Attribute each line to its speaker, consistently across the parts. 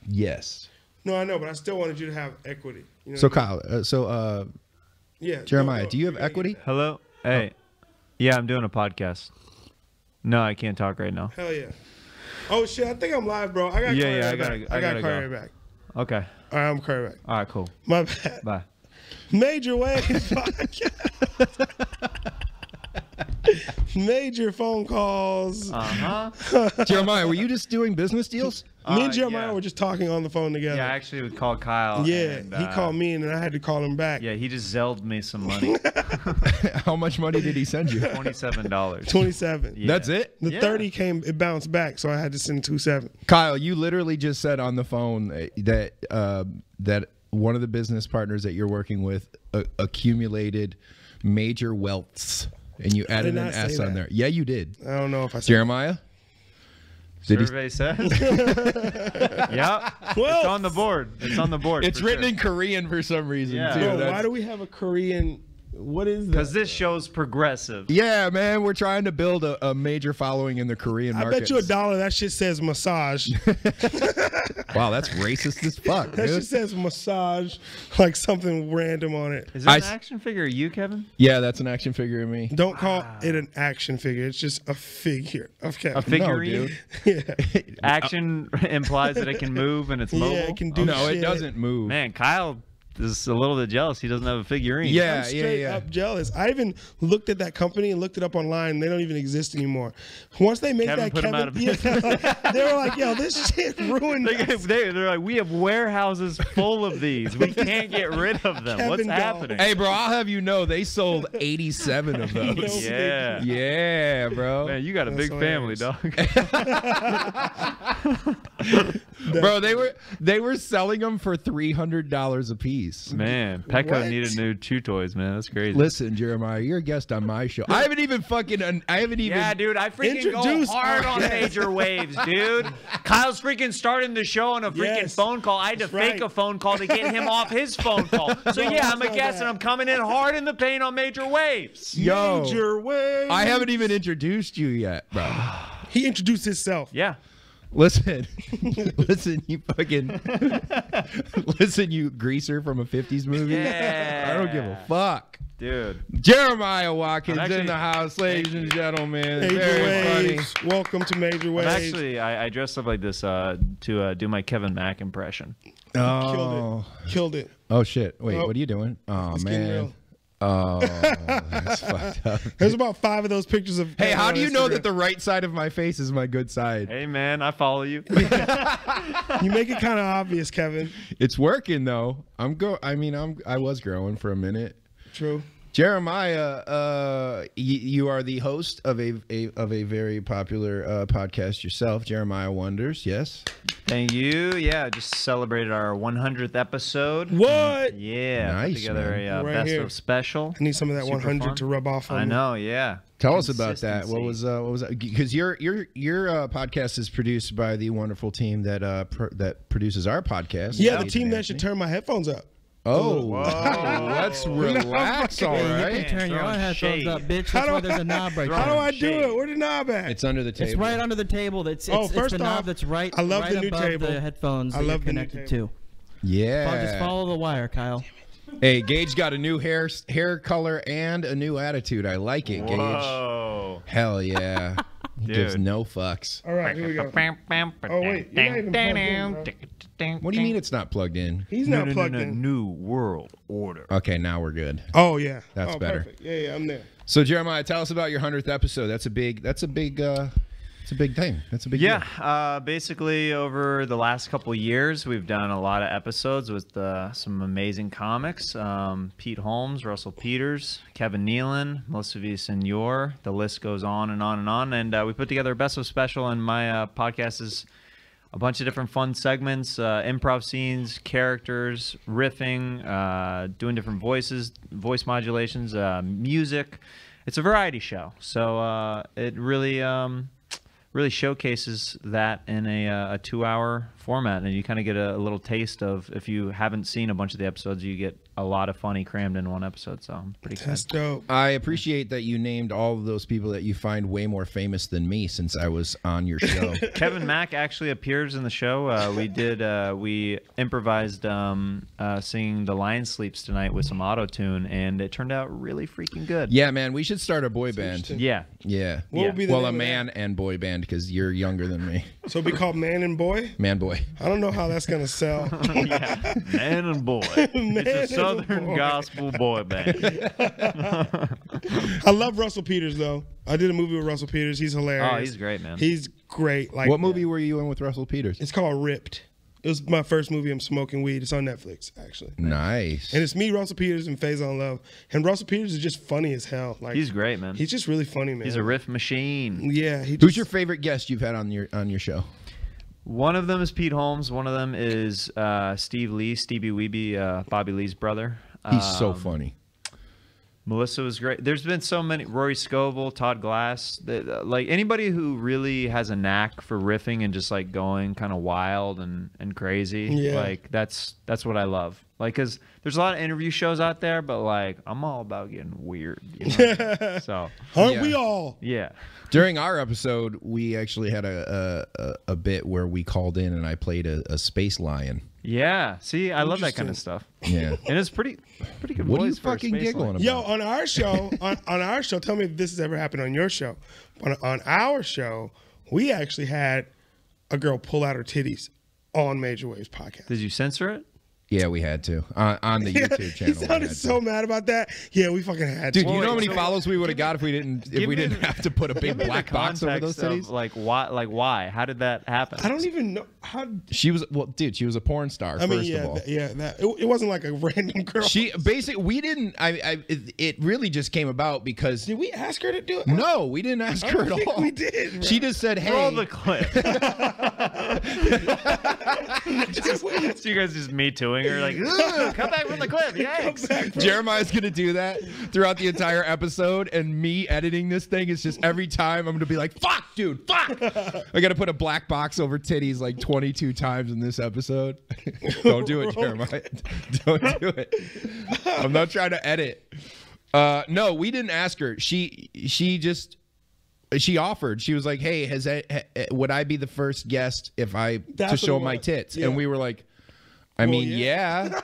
Speaker 1: Yes.
Speaker 2: No, I know, but I still wanted you to have equity. You know
Speaker 1: So
Speaker 2: what I mean?
Speaker 1: Kyle,
Speaker 2: Yeah,
Speaker 1: Jeremiah,
Speaker 2: no,
Speaker 1: do you have
Speaker 2: gotta
Speaker 1: equity?
Speaker 2: get
Speaker 3: Hello? Hey. Yeah, I'm doing a podcast. No, I can't talk right now.
Speaker 2: that. Hell yeah. Oh shit, I think I'm live, bro. I got
Speaker 3: Yeah,
Speaker 2: Carrie
Speaker 3: I gotta
Speaker 2: Carrie
Speaker 3: go.
Speaker 2: back.
Speaker 3: Okay.
Speaker 2: All right, I'm Carrie back.
Speaker 3: All right, cool.
Speaker 2: My bad.
Speaker 3: Bye.
Speaker 2: Major Waves podcast. Major phone calls.
Speaker 1: Jeremiah, were you just doing business deals?
Speaker 2: Me and Jeremiah
Speaker 3: yeah.
Speaker 2: were just talking on the phone together.
Speaker 3: Yeah, I actually would call Kyle.
Speaker 2: Yeah,
Speaker 3: and,
Speaker 2: he called me and then I had to call him back.
Speaker 3: Yeah, he just Zelled me some money.
Speaker 1: How much money did he send you?
Speaker 3: $27.
Speaker 2: 27.
Speaker 3: Yeah.
Speaker 1: That's it?
Speaker 2: The 30 came, it bounced back, so I had to send 27.
Speaker 1: Kyle, you literally just said on the phone that one of the business partners that you're working with accumulated major wealths, and you added
Speaker 2: did
Speaker 1: an
Speaker 2: not say
Speaker 1: S on
Speaker 2: that.
Speaker 1: there. Yeah, you did.
Speaker 2: I don't know if I said
Speaker 1: Jeremiah?
Speaker 3: Survey says. Yeah.
Speaker 2: Well,
Speaker 3: It's on the board. It's on the board.
Speaker 1: It's written in Korean for some reason,
Speaker 3: Yeah.
Speaker 1: too.
Speaker 2: Bro,
Speaker 1: That's-
Speaker 2: why do we have a Korean? What is that?
Speaker 3: Because this show's progressive.
Speaker 1: Yeah, man, we're trying to build a major following in the Korean
Speaker 2: I
Speaker 1: market.
Speaker 2: bet you $1 that shit says massage.
Speaker 1: Wow, that's racist as fuck,
Speaker 2: That shit
Speaker 1: dude.
Speaker 2: says massage, like something random on it.
Speaker 3: Is that
Speaker 1: I
Speaker 3: an action figure of you, Kevin?
Speaker 1: Yeah, that's an action figure of me.
Speaker 2: Don't call it an action figure. It's just a figure. Okay.
Speaker 3: A figurine?
Speaker 1: dude.
Speaker 2: Yeah.
Speaker 3: Action implies that it can move and it's mobile.
Speaker 2: Yeah, it can do
Speaker 1: No,
Speaker 2: shit.
Speaker 1: it doesn't move.
Speaker 3: Man, Kyle is a little bit jealous. He doesn't have a figurine.
Speaker 1: Yeah,
Speaker 2: I'm straight up jealous. I even looked at that company and looked it up online. They don't even exist anymore. Once they make
Speaker 3: Kevin
Speaker 2: that
Speaker 3: put 'em out of business.
Speaker 2: they were like, "Yo, this shit ruined us."
Speaker 3: They're like, we have warehouses full of these. We can't get rid of them.
Speaker 2: Kevin
Speaker 3: What's
Speaker 2: Dog.
Speaker 3: happening?
Speaker 1: Hey, bro, I'll have you know they sold 87 of
Speaker 2: No.
Speaker 1: those.
Speaker 3: Yeah.
Speaker 1: Yeah, bro.
Speaker 3: Man, you got a
Speaker 2: That's
Speaker 3: big family,
Speaker 2: hilarious.
Speaker 3: dog.
Speaker 1: Bro, they were selling them for $300 a piece.
Speaker 3: Man, Petco
Speaker 2: What?
Speaker 3: needed new chew toys, man. That's crazy.
Speaker 1: Listen, Jeremiah, you're a guest on my show. I haven't even
Speaker 3: Yeah, dude, I freaking go
Speaker 2: Introduce
Speaker 3: hard
Speaker 2: our
Speaker 3: on
Speaker 2: guest.
Speaker 3: Major Waves, dude. Kyle's freaking starting the show on a freaking
Speaker 2: Yes,
Speaker 3: phone call. I had to
Speaker 2: that's
Speaker 3: fake
Speaker 2: right.
Speaker 3: a phone call to get him off his phone call. So yeah, I'm a
Speaker 2: that's not
Speaker 3: guest and
Speaker 2: bad.
Speaker 3: I'm coming in hard in the paint on Major Waves.
Speaker 1: Yo,
Speaker 2: Major Waves.
Speaker 1: I haven't even introduced you yet, bro.
Speaker 2: He introduced himself.
Speaker 3: Yeah.
Speaker 1: Listen, listen, you fucking, listen, you greaser from a 50s movie.
Speaker 3: Yeah.
Speaker 1: I don't give a fuck.
Speaker 3: Dude.
Speaker 1: Jeremiah Watkins
Speaker 3: I'm actually-
Speaker 1: in the house, ladies and gentlemen.
Speaker 2: Major
Speaker 1: Very funny.
Speaker 2: Waves. Welcome to Major Waves.
Speaker 3: Actually, I dressed up like this to do my Kevin Mack impression.
Speaker 1: Oh,
Speaker 2: Killed it.
Speaker 1: oh shit! Wait,
Speaker 2: Oh.
Speaker 1: what are you doing? Oh
Speaker 2: It's getting
Speaker 1: man.
Speaker 2: real.
Speaker 1: Oh, that's fucked up.
Speaker 2: There's about 5 of those pictures of.
Speaker 1: Hey, how
Speaker 2: on
Speaker 1: do you know
Speaker 2: Instagram.
Speaker 1: that the right side of my face is my good side?
Speaker 3: Hey, man, I follow you.
Speaker 2: You make it kind of obvious, Kevin.
Speaker 1: It's working though. I was growing for a minute.
Speaker 2: True.
Speaker 1: Jeremiah, you are the host of a very popular podcast yourself, Jeremiah Wonders. Yes.
Speaker 3: Thank you. Yeah, just celebrated our 100th episode.
Speaker 2: What?
Speaker 3: Yeah,
Speaker 1: Nice,
Speaker 3: put together
Speaker 1: man.
Speaker 3: a
Speaker 2: Right
Speaker 3: best
Speaker 2: here.
Speaker 3: of special.
Speaker 2: I need some of that
Speaker 3: Super
Speaker 2: 100
Speaker 3: fun.
Speaker 2: to rub off on
Speaker 3: I
Speaker 2: me.
Speaker 3: know, yeah.
Speaker 1: Tell us about that. What
Speaker 3: Consistency.
Speaker 1: was that? Because your podcast is produced by the wonderful team that that produces our podcast.
Speaker 2: Yeah, the
Speaker 1: Nathan
Speaker 2: team that
Speaker 1: Anthony.
Speaker 2: should turn my headphones up.
Speaker 1: Oh, let's relax. All
Speaker 4: Hey, you
Speaker 1: right.
Speaker 4: can turn your
Speaker 3: Throwing
Speaker 4: own headphones
Speaker 3: shade.
Speaker 4: up, bitch.
Speaker 2: How
Speaker 4: That's
Speaker 2: do
Speaker 4: why
Speaker 2: I-
Speaker 4: there's a knob right
Speaker 3: Throwing
Speaker 2: How
Speaker 4: there.
Speaker 2: do I do
Speaker 3: shade.
Speaker 2: it? Where the knob at?
Speaker 1: It's under the table.
Speaker 4: It's right under the table. It's
Speaker 2: Oh, first
Speaker 4: the
Speaker 2: off,
Speaker 4: knob that's right.
Speaker 2: I love
Speaker 4: right
Speaker 2: the new
Speaker 4: above
Speaker 2: table.
Speaker 4: the headphones
Speaker 2: I
Speaker 4: that
Speaker 2: love
Speaker 4: you're
Speaker 2: the new
Speaker 4: connected
Speaker 2: table.
Speaker 4: to.
Speaker 1: Yeah.
Speaker 4: Just follow the wire, Kyle.
Speaker 1: Hey, Gage got a new hair color and a new attitude. I like it, Gage.
Speaker 3: Whoa.
Speaker 1: Hell yeah. He gives
Speaker 3: Dude.
Speaker 1: no fucks.
Speaker 2: All right, here we go. Oh, wait, you're not even plugged in,
Speaker 1: What do you mean it's not plugged in?
Speaker 2: He's not plugged in.
Speaker 3: New world order.
Speaker 1: Okay, now we're good.
Speaker 2: Oh, yeah.
Speaker 1: That's
Speaker 2: oh,
Speaker 1: better.
Speaker 2: Perfect. Yeah, I'm there.
Speaker 1: So Jeremiah, tell us about your 100th episode. That's a big thing. That's a big deal.
Speaker 3: Yeah, basically over the last couple years, we've done a lot of episodes with some amazing comics. Pete Holmes, Russell Peters, Kevin Nealon, Melissa Villasenor. The list goes on and on and on. And we put together a best of special, and my podcast is a bunch of different fun segments, improv scenes, characters, riffing, doing different voices, voice modulations, music. It's a variety show. So it really showcases that in a 2-hour format, and you kind of get a little taste of, if you haven't seen a bunch of the episodes, you get a lot of funny crammed in one episode. So I'm pretty
Speaker 2: That's
Speaker 3: excited.
Speaker 2: dope.
Speaker 1: I appreciate that you named all of those people that you find way more famous than me since I was on your show.
Speaker 3: Kevin Mack actually appears in the show. We improvised singing "The Lion Sleeps Tonight" with some auto tune, and it turned out really freaking good.
Speaker 1: Yeah, man, we should start a boy band.
Speaker 2: interesting.
Speaker 3: Yeah.
Speaker 1: Yeah.
Speaker 2: What would be the
Speaker 1: Well,
Speaker 2: name
Speaker 1: a
Speaker 2: of that?
Speaker 1: man and boy band because you're younger than me.
Speaker 2: So it'd be called Man and Boy?
Speaker 1: Man, boy.
Speaker 2: I don't know how that's going to sell.
Speaker 3: Yeah. Man and boy. It's a Southern gospel boy band.
Speaker 2: I love Russell Peters, though. I did a movie with Russell Peters. He's hilarious.
Speaker 3: Oh, he's great, man.
Speaker 2: He's great. Like,
Speaker 1: What movie were you in with Russell Peters?
Speaker 2: It's called Ripped. It was my first movie. I'm smoking weed. It's on Netflix, actually.
Speaker 1: Nice.
Speaker 2: And it's me, Russell Peters, and Faison Love. And Russell Peters is just funny as hell. Like
Speaker 3: He's great, man.
Speaker 2: He's just really funny, man.
Speaker 3: He's a riff machine.
Speaker 2: Yeah.
Speaker 1: Who's your favorite guest you've had on your show?
Speaker 3: One of them is Pete Holmes. One of them is Steve Lee, Stevie Weeby, Bobby Lee's brother.
Speaker 1: He's so funny.
Speaker 3: Melissa was great. There's been so many. Rory Scovel, Todd Glass. Like anybody who really has a knack for riffing and just like going kind of wild and crazy.
Speaker 2: Yeah.
Speaker 3: Like that's what I love. Like, cause there's a lot of interview shows out there, but like I'm all about getting weird. You know? So
Speaker 2: Aren't we all?
Speaker 3: yeah.
Speaker 1: During our episode, we actually had a bit where we called in and I played a space lion.
Speaker 3: Yeah. See, I love that kind of stuff.
Speaker 1: Yeah.
Speaker 3: And it's pretty good
Speaker 1: What are you
Speaker 3: voice for a
Speaker 1: fucking
Speaker 3: space
Speaker 1: giggling
Speaker 3: lion.
Speaker 1: about?
Speaker 2: Yo, on our show, on our show, tell me if this has ever happened on your show. On our show, we actually had a girl pull out her titties on Major Waves podcast.
Speaker 3: Did you censor it?
Speaker 1: Yeah, we had to on the YouTube channel.
Speaker 2: He
Speaker 1: we
Speaker 2: sounded
Speaker 1: had
Speaker 2: so
Speaker 1: to.
Speaker 2: mad about that. Yeah, we fucking had
Speaker 1: Dude,
Speaker 2: to.
Speaker 1: you know how many
Speaker 3: so-
Speaker 1: follows we would have got if we didn't have to put a big
Speaker 3: Give me the
Speaker 1: black box over those
Speaker 3: context
Speaker 1: titties?
Speaker 3: of, like why? How did that happen?
Speaker 2: I don't even know how.
Speaker 1: She was she was a porn star.
Speaker 2: I mean,
Speaker 1: first
Speaker 2: yeah,
Speaker 1: of all,
Speaker 2: it wasn't like a random girl.
Speaker 1: she basically we didn't. It really just came about because
Speaker 2: Did we ask her to do it?
Speaker 1: no, we didn't ask
Speaker 2: I
Speaker 1: her
Speaker 2: don't
Speaker 1: at
Speaker 2: think
Speaker 1: all.
Speaker 2: we did, bro.
Speaker 1: She just said, "Hey."
Speaker 3: Roll the clip. So you guys just me tooing her like, "Ugh, come back from the clip. Yikes.
Speaker 1: Jeremiah's gonna do that throughout the entire episode, and me editing this thing is just every time I'm gonna be like, "Fuck, dude, fuck!" I gotta put a black box over titties like 22 times in this episode. Don't do it, Jeremiah. Don't do it. I'm not trying to edit. No, we didn't ask her. She offered. She was like, "Hey, would I be the first guest if I
Speaker 2: That's what
Speaker 1: to show
Speaker 2: it
Speaker 1: my
Speaker 2: was.
Speaker 1: tits?"
Speaker 2: Yeah.
Speaker 1: And we were like, I mean,
Speaker 2: yeah.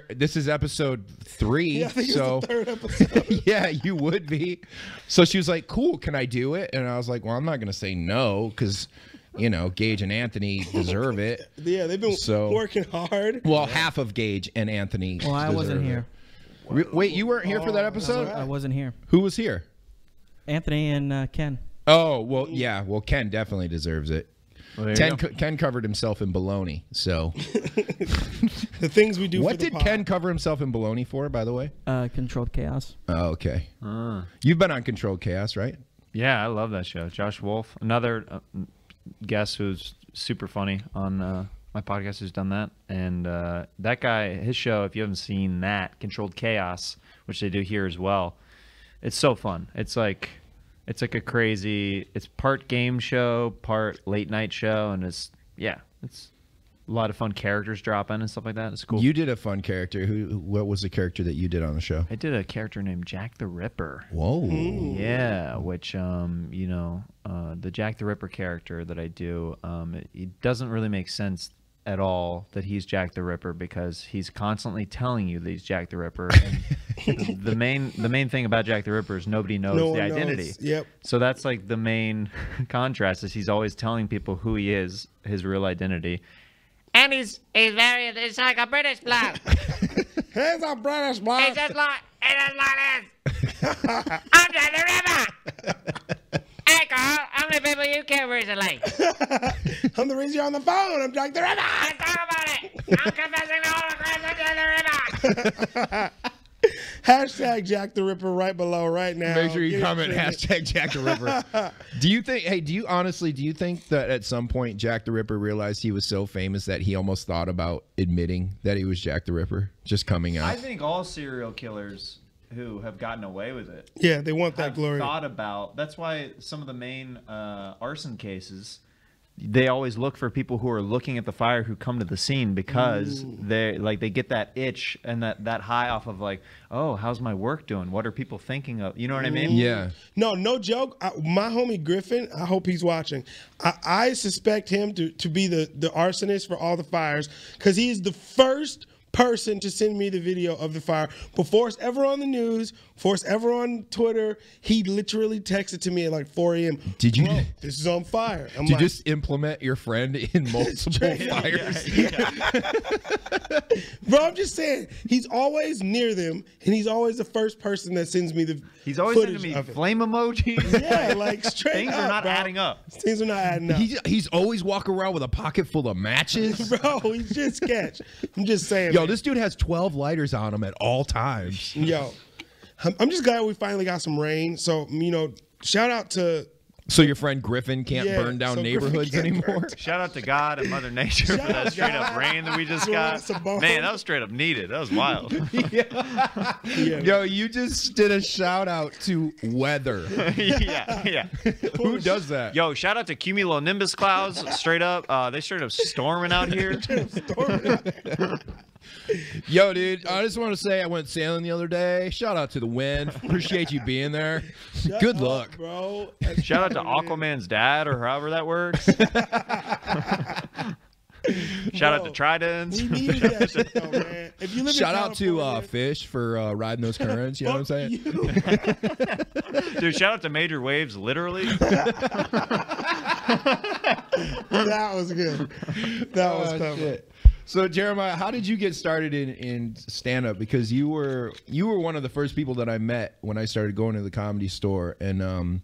Speaker 1: this is episode 3,
Speaker 2: Yeah, I think
Speaker 1: so
Speaker 2: it was the third episode.
Speaker 1: yeah, you would be. So she was like, "Cool, can I do it?" And I was like, "Well, I'm not gonna say no because, Gage and Anthony deserve it."
Speaker 2: Yeah, they've been working hard.
Speaker 1: Well, half of Gage and Anthony.
Speaker 4: Well, I wasn't
Speaker 1: deserve
Speaker 4: here.
Speaker 1: it. Wait, you weren't here for that episode?
Speaker 4: I wasn't here.
Speaker 1: Who was here?
Speaker 4: Anthony and Ken.
Speaker 1: Oh, well, yeah. Well, Ken definitely deserves it.
Speaker 3: Well, there you go.
Speaker 1: Ken covered himself in bologna. So,
Speaker 2: The things we do.
Speaker 1: what
Speaker 2: for the
Speaker 1: did
Speaker 2: pod.
Speaker 1: Ken cover himself in bologna for, by the way?
Speaker 4: Controlled Chaos.
Speaker 1: Oh, okay. You've been on Controlled Chaos, right?
Speaker 3: Yeah, I love that show. Josh Wolf, another guest who's super funny on my podcast, who's done that. And that guy, his show, if you haven't seen that, Controlled Chaos, which they do here as well, it's so fun. It's like a crazy, it's part game show, part late night show, and it's a lot of fun characters drop in and stuff like that. It's cool.
Speaker 1: You did a fun character. What was the character that you did on the show?
Speaker 3: I did a character named Jack the Ripper.
Speaker 1: Whoa.
Speaker 3: Yeah, which the Jack the Ripper character that I do, it doesn't really make sense at all that he's Jack the Ripper because he's constantly telling you that he's Jack the Ripper. And the main thing about Jack the Ripper is nobody knows
Speaker 2: No
Speaker 3: the
Speaker 2: one
Speaker 3: identity.
Speaker 2: knows. Yep.
Speaker 3: So that's like the main contrast is he's always telling people who he is, his real identity. And it's like a British bloke.
Speaker 2: Here's a British bloke.
Speaker 3: It's just like this. I'm Jack the Ripper. Hey Carl, how many people you killed recently?
Speaker 2: I'm the reason you're on the phone. I'm Jack the Ripper.
Speaker 3: Let's talk about it. I'm confessing the Holocaust of Jack the Ripper.
Speaker 2: Hashtag Jack the Ripper right below right now.
Speaker 1: Make sure you
Speaker 2: Get it
Speaker 1: comment
Speaker 2: trending.
Speaker 1: hashtag Jack the Ripper. Do you think that at some point Jack the Ripper realized he was so famous that he almost thought about admitting that he was Jack the Ripper, just coming out?
Speaker 3: I think all serial killers who have gotten away with it
Speaker 2: Yeah, they want that
Speaker 3: have
Speaker 2: glory.
Speaker 3: thought about. That's why some of the main arson cases they always look for people who are looking at the fire who come to the scene because they get that itch and that high off of like, oh, how's my work doing? What are people thinking of? You know what I mean?
Speaker 1: Yeah.
Speaker 2: No joke. My homie Griffin, I hope he's watching. I suspect him to be the arsonist for all the fires because he's the first person to send me the video of the fire before it's ever on the news, before it's ever on Twitter. He literally texted to me at like 4 a.m.
Speaker 1: Did you?
Speaker 2: Bro, this is on fire. I'm
Speaker 1: Did
Speaker 2: like,
Speaker 1: you just implement your friend in multiple fires?
Speaker 2: Bro, I'm just saying, he's always near them, and he's always the first person that sends me the
Speaker 3: He's always
Speaker 2: footage
Speaker 3: sending me
Speaker 2: of it.
Speaker 3: flame emojis.
Speaker 2: Yeah, like straight
Speaker 3: Things
Speaker 2: up,
Speaker 3: are not
Speaker 2: bro.
Speaker 3: adding up.
Speaker 2: Things are not adding up.
Speaker 1: He's always walking around with a pocket full of matches.
Speaker 2: Bro, he's just sketch. I'm just saying.
Speaker 1: Yo,
Speaker 2: man.
Speaker 1: this dude has 12 lighters on him at all times.
Speaker 2: Yo, I'm just glad we finally got some rain. So, shout out to
Speaker 1: So your friend Griffin can't
Speaker 2: Yeah,
Speaker 1: burn down
Speaker 2: so Griffin
Speaker 1: neighborhoods
Speaker 2: can't
Speaker 1: anymore?
Speaker 2: burn
Speaker 3: Shout out to God and Mother Nature
Speaker 2: Shout
Speaker 3: for that
Speaker 2: out
Speaker 3: straight up
Speaker 2: God.
Speaker 3: rain that we just
Speaker 2: Throwing
Speaker 3: got.
Speaker 2: us a bone.
Speaker 3: Man, that was straight up needed. That was wild.
Speaker 2: yeah.
Speaker 1: Yo, you just did a shout out to weather.
Speaker 3: yeah.
Speaker 1: Who does that?
Speaker 3: Yo, shout out to cumulonimbus clouds. Straight up, they straight up storming out here.
Speaker 1: Yo, dude, I just want to say I went sailing the other day. Shout out to the wind. Appreciate you being there. Good
Speaker 2: up,
Speaker 1: luck.
Speaker 2: bro.
Speaker 3: Shout out to Aquaman's dad, or however that works. Shout out to Tridents.
Speaker 2: We needed that shit, though, man. If you live
Speaker 1: Shout
Speaker 2: in
Speaker 1: out to
Speaker 2: California,
Speaker 1: Fish for riding those currents. You know what I'm saying?
Speaker 3: Dude, shout out to Major Waves, literally.
Speaker 2: That was good. That was tough.
Speaker 1: Shit. So Jeremiah, how did you get started in stand up? Because you were one of the first people that I met when I started going to the Comedy Store, and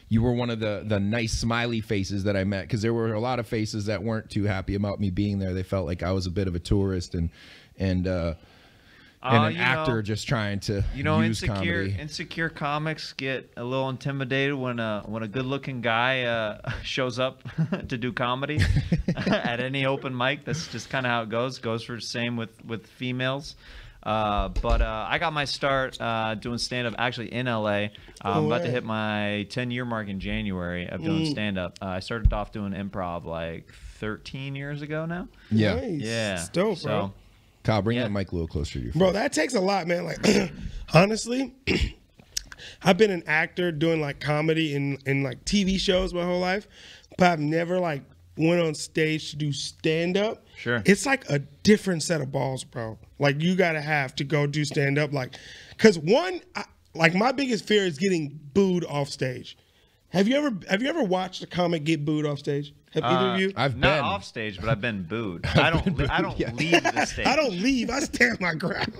Speaker 1: you were one of the nice smiley faces that I met, because there were a lot of faces that weren't too happy about me being there. They felt like I was a bit of a tourist and an actor just trying to use comedy.
Speaker 3: Insecure comics get a little intimidated when a good-looking guy shows up to do comedy at any open mic. That's just kind of how it goes. Goes for the same with females. But I got my start doing stand-up actually in LA. I'm about to hit my 10-year mark in January of doing stand-up. I started off doing improv like 13 years ago now.
Speaker 1: Yeah.
Speaker 2: Nice.
Speaker 3: Yeah.
Speaker 2: It's dope, bro.
Speaker 1: Kyle, bring that mic a little closer to you.
Speaker 2: Bro, that takes a lot, man. Like, honestly, I've been an actor doing like comedy in like TV shows my whole life, but I've never like went on stage to do stand up.
Speaker 3: Sure.
Speaker 2: It's like a different set of balls, bro. Like you gotta have to go do stand up, like, cause like my biggest fear is getting booed off stage. Have you ever watched a comic get booed off stage? Have either of you?
Speaker 1: I've
Speaker 3: Not
Speaker 1: been
Speaker 3: off stage, but I've been booed. I don't leave the stage.
Speaker 2: I don't leave. I stand my ground.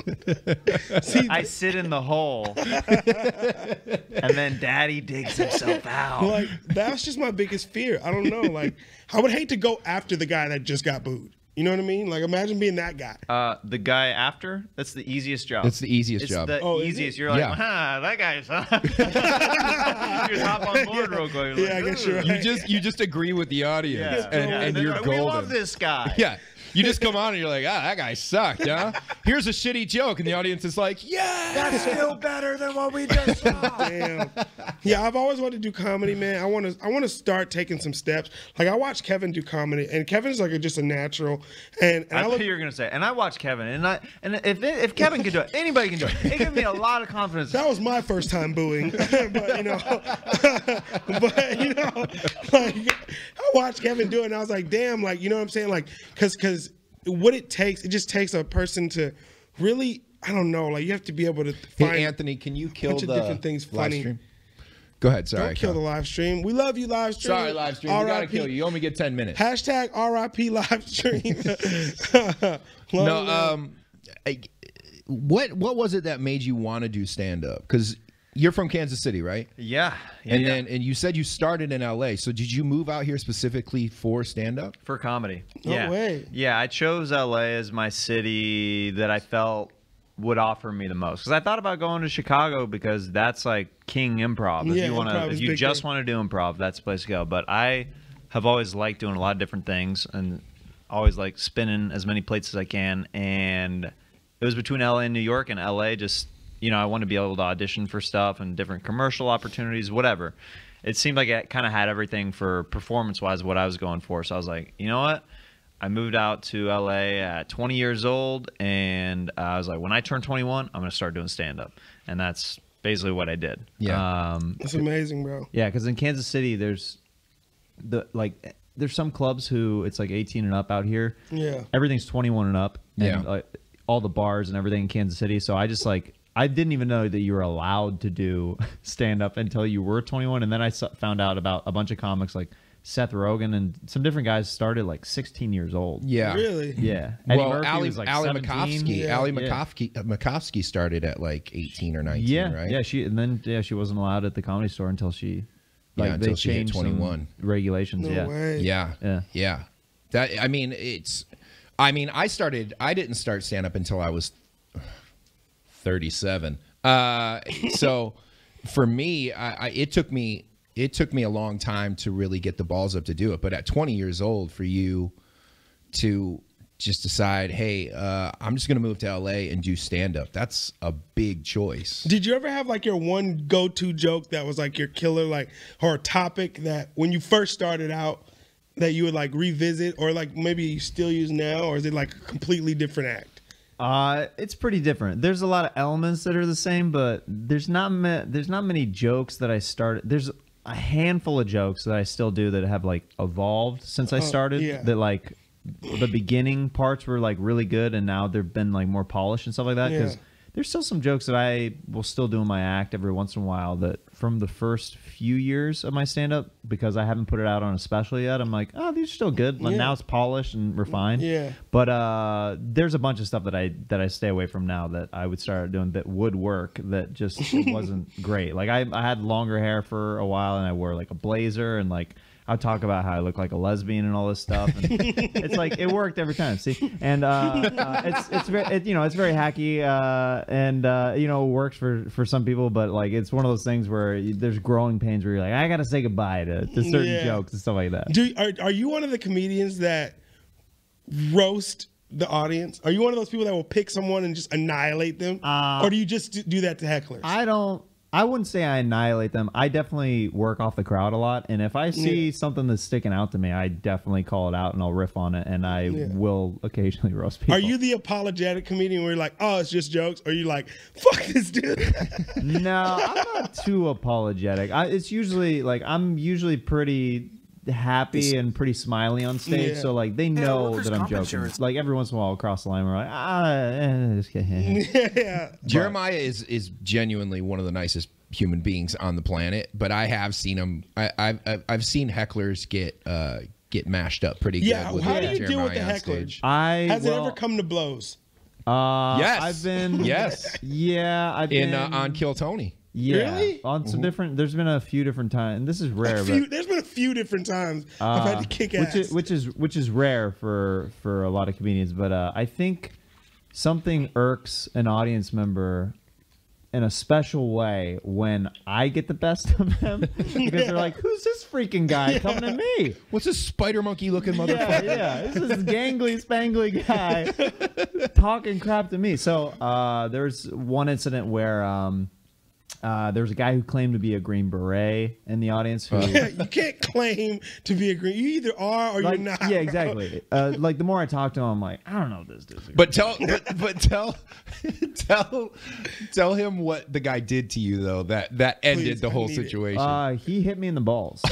Speaker 2: See,
Speaker 3: I sit in the hole, and then Daddy digs himself out.
Speaker 2: like that's just my biggest fear. I don't know. Like I would hate to go after the guy that just got booed. You know what I mean? Like imagine being that guy.
Speaker 3: The guy after, that's the easiest job.
Speaker 1: It's the easiest
Speaker 3: It's
Speaker 1: job.
Speaker 3: the
Speaker 2: Oh, is
Speaker 3: easiest.
Speaker 2: it?
Speaker 3: You're like,
Speaker 1: Yeah.
Speaker 3: that guy's. You just hop on board real quick.
Speaker 2: Yeah, I guess you're right.
Speaker 1: You just agree with the audience,
Speaker 3: Yeah.
Speaker 1: and
Speaker 3: They're
Speaker 1: you're
Speaker 3: like,
Speaker 1: golden.
Speaker 3: we love this guy.
Speaker 1: Yeah. You just come on and you're like, that guy sucked, huh? Here's a shitty joke, and the audience is like, yeah.
Speaker 3: That's still better than what we just saw.
Speaker 2: Damn. Yeah, I've always wanted to do comedy, man. I want to start taking some steps. Like I watch Kevin do comedy, and Kevin's like just a natural. And
Speaker 3: I
Speaker 2: I
Speaker 3: thought
Speaker 2: look,
Speaker 3: you were gonna say, and I watch Kevin, and if Kevin can do it, anybody can do it. It gives me a lot of confidence.
Speaker 2: that was my first time booing, but like I watched Kevin do it, and I was like, damn, like you know what I'm saying, like because what it just takes a person to really, I don't know, like you have to be able to find.
Speaker 1: Hey, Anthony, can you kill
Speaker 2: bunch of
Speaker 1: the
Speaker 2: different things
Speaker 1: live
Speaker 2: funny.
Speaker 1: stream? Go ahead. Sorry.
Speaker 2: Don't kill the live stream. We love you, live stream.
Speaker 1: Sorry, live stream. We gotta kill you. You only get 10 minutes.
Speaker 2: Hashtag RIP live stream.
Speaker 1: What was it that made you want to do stand up? Because you're from Kansas City, right?
Speaker 3: Yeah.
Speaker 1: And you said you started in LA. So did you move out here specifically for stand up?
Speaker 3: For comedy.
Speaker 2: No
Speaker 3: Yeah.
Speaker 2: way.
Speaker 3: Yeah, I chose LA as my city that I felt would offer me the most. Because I thought about going to Chicago because that's like king improv.
Speaker 2: Yeah, improv
Speaker 3: If
Speaker 2: is
Speaker 3: you
Speaker 2: big
Speaker 3: just
Speaker 2: there.
Speaker 3: want to do improv, that's the place to go. But I have always liked doing a lot of different things and always like spinning as many plates as I can. And it was between LA and New York, and LA just, I want to be able to audition for stuff and different commercial opportunities, whatever. it seemed like it kind of had everything for performance-wise what I was going for. So I was like, you know what? I moved out to LA at 20 years old, and I was like, when I turn 21, I'm going to start doing stand-up. And that's basically what I did.
Speaker 1: Yeah.
Speaker 2: That's amazing, bro.
Speaker 3: Yeah, because in Kansas City, there's some clubs who it's like 18 and up out here.
Speaker 2: Yeah.
Speaker 3: Everything's 21 and up.
Speaker 1: Yeah.
Speaker 3: And, all the bars and everything in Kansas City. So I just I didn't even know that you were allowed to do stand-up until you were 21. And then I found out about a bunch of comics like Seth Rogen and some different guys started like 16 years old.
Speaker 1: Yeah.
Speaker 2: Really?
Speaker 3: Yeah. Eddie
Speaker 1: Well,
Speaker 3: Murphy
Speaker 1: Ali
Speaker 3: was like
Speaker 1: Ali
Speaker 3: 17.
Speaker 1: Makovsky,
Speaker 2: Yeah.
Speaker 1: Ali
Speaker 3: Yeah.
Speaker 1: Makovsky started at like 18 or 19,
Speaker 3: Yeah.
Speaker 1: right?
Speaker 3: Yeah. She wasn't allowed at the Comedy Store until she
Speaker 1: until
Speaker 3: they
Speaker 1: she hit
Speaker 3: changed
Speaker 1: 21.
Speaker 3: some regulations.
Speaker 2: No
Speaker 3: yeah.
Speaker 2: way.
Speaker 1: Yeah.
Speaker 3: Yeah.
Speaker 1: Yeah. I didn't start stand up until I was 37. So for me, it took me a long time to really get the balls up to do it. But at 20 years old, for you to just decide, hey, I'm just going to move to LA and do stand up, that's a big choice.
Speaker 2: Did you ever have like your one go-to joke that was like your killer, like, or a topic that when you first started out that you would like revisit, or like maybe you still use now, or is it like a completely different act?
Speaker 3: It's pretty different. There's a lot of elements that are the same, but there's not many jokes that I started. There's a handful of jokes that I still do that have like evolved since I started.
Speaker 2: Yeah.
Speaker 3: That like the beginning parts were like really good, and now they've been like more polished and stuff like that. Because
Speaker 2: Yeah.
Speaker 3: there's still some jokes that I will still do in my act every once in a while that from the first few years of my stand-up, because I haven't put it out on a special yet, I'm like, oh, these are still good. Like,
Speaker 2: Yeah.
Speaker 3: now it's polished and refined.
Speaker 2: Yeah.
Speaker 3: But there's a bunch of stuff that I stay away from now that I would start doing that would work that just wasn't great. Like I had longer hair for a while, and I wore like a blazer, and like I'd talk about how I look like a lesbian and all this stuff. And it's like it worked every time. See, and it's very it's very hacky and it works for some people, but like it's one of those things where there's growing pains where you're like, I gotta say goodbye to certain
Speaker 2: Yeah.
Speaker 3: jokes and stuff like that.
Speaker 2: Are you one of the comedians that roast the audience? Are you one of those people that will pick someone and just annihilate them, or do you just do that to hecklers?
Speaker 3: I wouldn't say I annihilate them. I definitely work off the crowd a lot, and if I see something that's sticking out to me, I definitely call it out and I'll riff on it, and I will occasionally roast people.
Speaker 2: Are you the apologetic comedian where you're like, oh, it's just jokes, or are you like, fuck this dude?
Speaker 3: No, I'm not too apologetic. It's usually like I'm usually pretty happy and pretty smiley on stage,
Speaker 2: Yeah.
Speaker 3: so like they know
Speaker 5: workers'
Speaker 3: that I'm
Speaker 5: comp
Speaker 3: joking.
Speaker 5: insurance.
Speaker 3: Like every once in a while, I'll cross the line, we're like, just kidding.
Speaker 2: Yeah.
Speaker 1: Jeremiah is genuinely one of the nicest human beings on the planet, but I have seen him. I've seen hecklers get mashed up pretty
Speaker 2: Yeah,
Speaker 1: good. With
Speaker 2: how do you deal with the
Speaker 1: Jeremiah on
Speaker 2: heckler?
Speaker 1: stage.
Speaker 2: Has it ever come to blows?
Speaker 1: Yes,
Speaker 3: I've been
Speaker 1: yes
Speaker 3: I've been
Speaker 1: on Kill Tony.
Speaker 3: yeah,
Speaker 2: Really?
Speaker 3: on some different. There's been a few different times, and this is rare,
Speaker 2: There's been a few different times I've had to kick ass.
Speaker 3: which is rare for a lot of comedians. But I think something irks an audience member in a special way when I get the best of them because they're like, "Who's this freaking guy coming to me?"
Speaker 1: What's this spider monkey looking motherfucker?
Speaker 3: Yeah, this is gangly, spangly guy talking crap to me. So there's one incident where there was a guy who claimed to be a Green Beret in the audience. Who,
Speaker 2: You can't claim to be a green. You either are or
Speaker 3: like,
Speaker 2: you're not.
Speaker 3: yeah,
Speaker 2: bro.
Speaker 3: exactly. Like the more I talk to him, I'm like, I don't know what this dude's.
Speaker 1: But tell him what the guy did to you though. That ended
Speaker 2: Please,
Speaker 1: the
Speaker 2: I
Speaker 1: whole
Speaker 2: need it.
Speaker 1: situation.
Speaker 3: He hit me in the balls.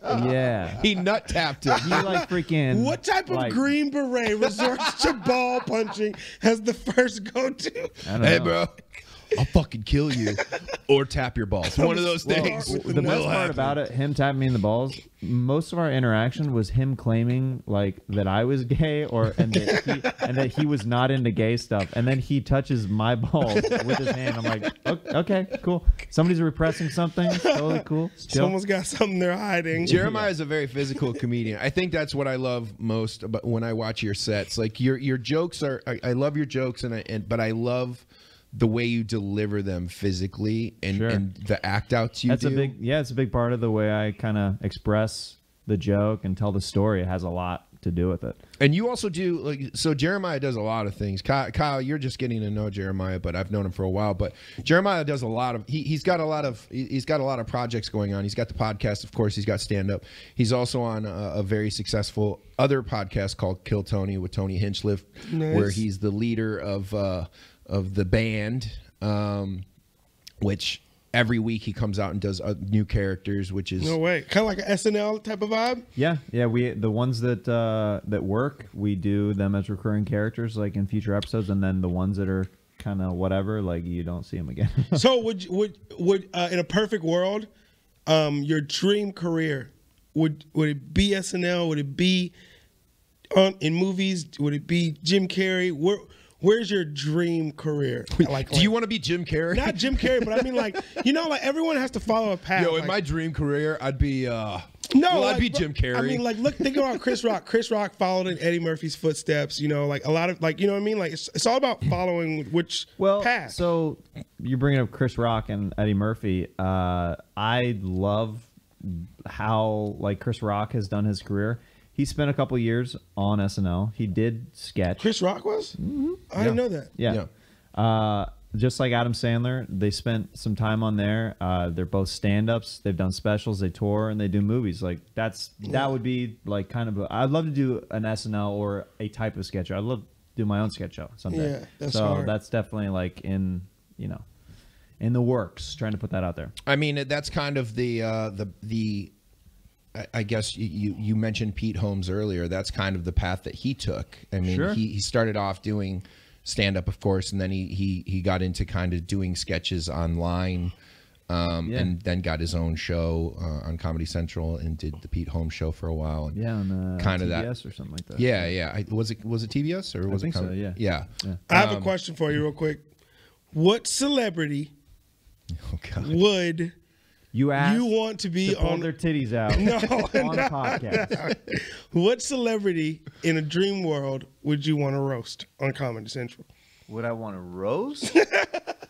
Speaker 3: Yeah.
Speaker 1: He nut tapped him.
Speaker 3: He like freaking.
Speaker 2: What type of
Speaker 3: like,
Speaker 2: Green Beret resorts to ball punching as the first go-to?
Speaker 3: I don't
Speaker 1: Hey,
Speaker 3: know.
Speaker 1: bro, I'll fucking kill you or tap your balls. One of those
Speaker 2: Well,
Speaker 1: things.
Speaker 2: with
Speaker 3: The
Speaker 2: will
Speaker 3: best part
Speaker 2: happen.
Speaker 3: about it, him tapping me in the balls, most of our interaction was him claiming like that I was gay and that he was not into gay stuff. And then he touches my balls with his hand. I'm like, okay, cool. Somebody's repressing something. Totally cool. Chill.
Speaker 2: Someone's got something they're hiding.
Speaker 1: Jeremiah is a very physical comedian. I think that's what I love most about when I watch your sets. Like your jokes are, I love your jokes, but I love the way you deliver them physically and,
Speaker 3: Sure.
Speaker 1: and the act outs you
Speaker 3: That's
Speaker 1: do.
Speaker 3: it's a big part of the way I kind of express the joke and tell the story. It has a lot to do with it.
Speaker 1: And you also do so. Jeremiah does a lot of things. Kyle, you're just getting to know Jeremiah, but I've known him for a while. But Jeremiah does a lot of. He's got a lot of projects going on. He's got the podcast, of course. He's got stand up. He's also on a very successful other podcast called Kill Tony with Tony Hinchliff, where he's the leader of the band, which. Every week he comes out and does new characters, which is
Speaker 2: no way, kind of like an SNL type of vibe.
Speaker 3: Yeah. The ones that work, we do them as recurring characters, like in future episodes, and then the ones that are kind of whatever, like you don't see them again.
Speaker 2: So would in a perfect world, your dream career would it be SNL? Would it be in movies? Would it be Jim Carrey? Where's your dream career?
Speaker 1: Do you want to be Jim Carrey?
Speaker 2: Not Jim Carrey, but I mean, like everyone has to follow a path.
Speaker 1: In my dream career, I'd be I'd be Jim Carrey.
Speaker 2: I mean, think about Chris Rock. Chris Rock followed in Eddie Murphy's footsteps. A lot of you know what I mean. Like it's all about following which path.
Speaker 3: So you're bringing up Chris Rock and Eddie Murphy. I love how Chris Rock has done his career. He spent a couple years on SNL. He did sketch.
Speaker 2: Chris Rock was? Mm-hmm. I didn't know that.
Speaker 3: Yeah. Just like Adam Sandler, they spent some time on there. They're both stand-ups. They've done specials. They tour and they do movies. That would be kind of. I'd love to do an SNL or a type of sketch. I'd love to do my own sketch show someday.
Speaker 2: Yeah, that's hard.
Speaker 3: That's definitely in the works. Trying to put that out there.
Speaker 1: I mean, that's kind of the. I guess you mentioned Pete Holmes earlier. That's kind of the path that he took. I mean,
Speaker 3: sure.
Speaker 1: he started off doing stand-up, of course, and then he got into kind of doing sketches online, and then got his own show on Comedy Central and did the Pete Holmes show for a while. And
Speaker 3: on
Speaker 1: kind of
Speaker 3: TBS or something like that.
Speaker 1: Yeah. Was it TBS or was
Speaker 3: I
Speaker 1: it?
Speaker 3: think so. Yeah.
Speaker 1: Yeah.
Speaker 2: I have a question for you, real quick. What celebrity would
Speaker 3: you
Speaker 2: want to be
Speaker 3: pull
Speaker 2: on
Speaker 3: their titties out
Speaker 2: no,
Speaker 3: on a podcast?
Speaker 2: What celebrity in a dream world would you want to roast on Comedy Central?
Speaker 3: Would I want to roast?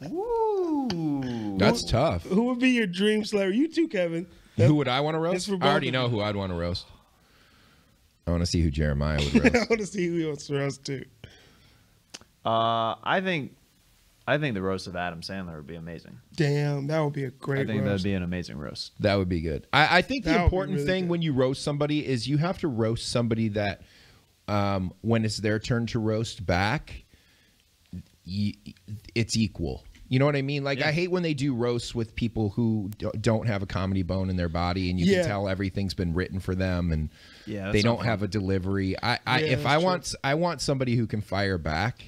Speaker 3: Ooh.
Speaker 1: That's tough.
Speaker 2: Who would be your dream celebrity? You too, Kevin.
Speaker 1: Who would I want to roast?
Speaker 2: It's for
Speaker 1: I
Speaker 2: both
Speaker 1: already
Speaker 2: of
Speaker 1: know
Speaker 2: you.
Speaker 1: who I'd want to roast. I want to see who Jeremiah would roast.
Speaker 2: I want to see who he wants to roast too.
Speaker 3: I think the roast of Adam Sandler would be amazing.
Speaker 2: Damn, that would be a great roast.
Speaker 3: I think that'd be an amazing roast.
Speaker 1: That would be good. I think the
Speaker 2: That would be
Speaker 1: important
Speaker 2: really
Speaker 1: thing
Speaker 2: good.
Speaker 1: when you roast somebody is you have to roast somebody that when it's their turn to roast back, it's equal. You know what I mean? I hate when they do roasts with people who don't have a comedy bone in their body, and you can tell everything's been written for them, and they don't have a delivery. I want somebody who can fire back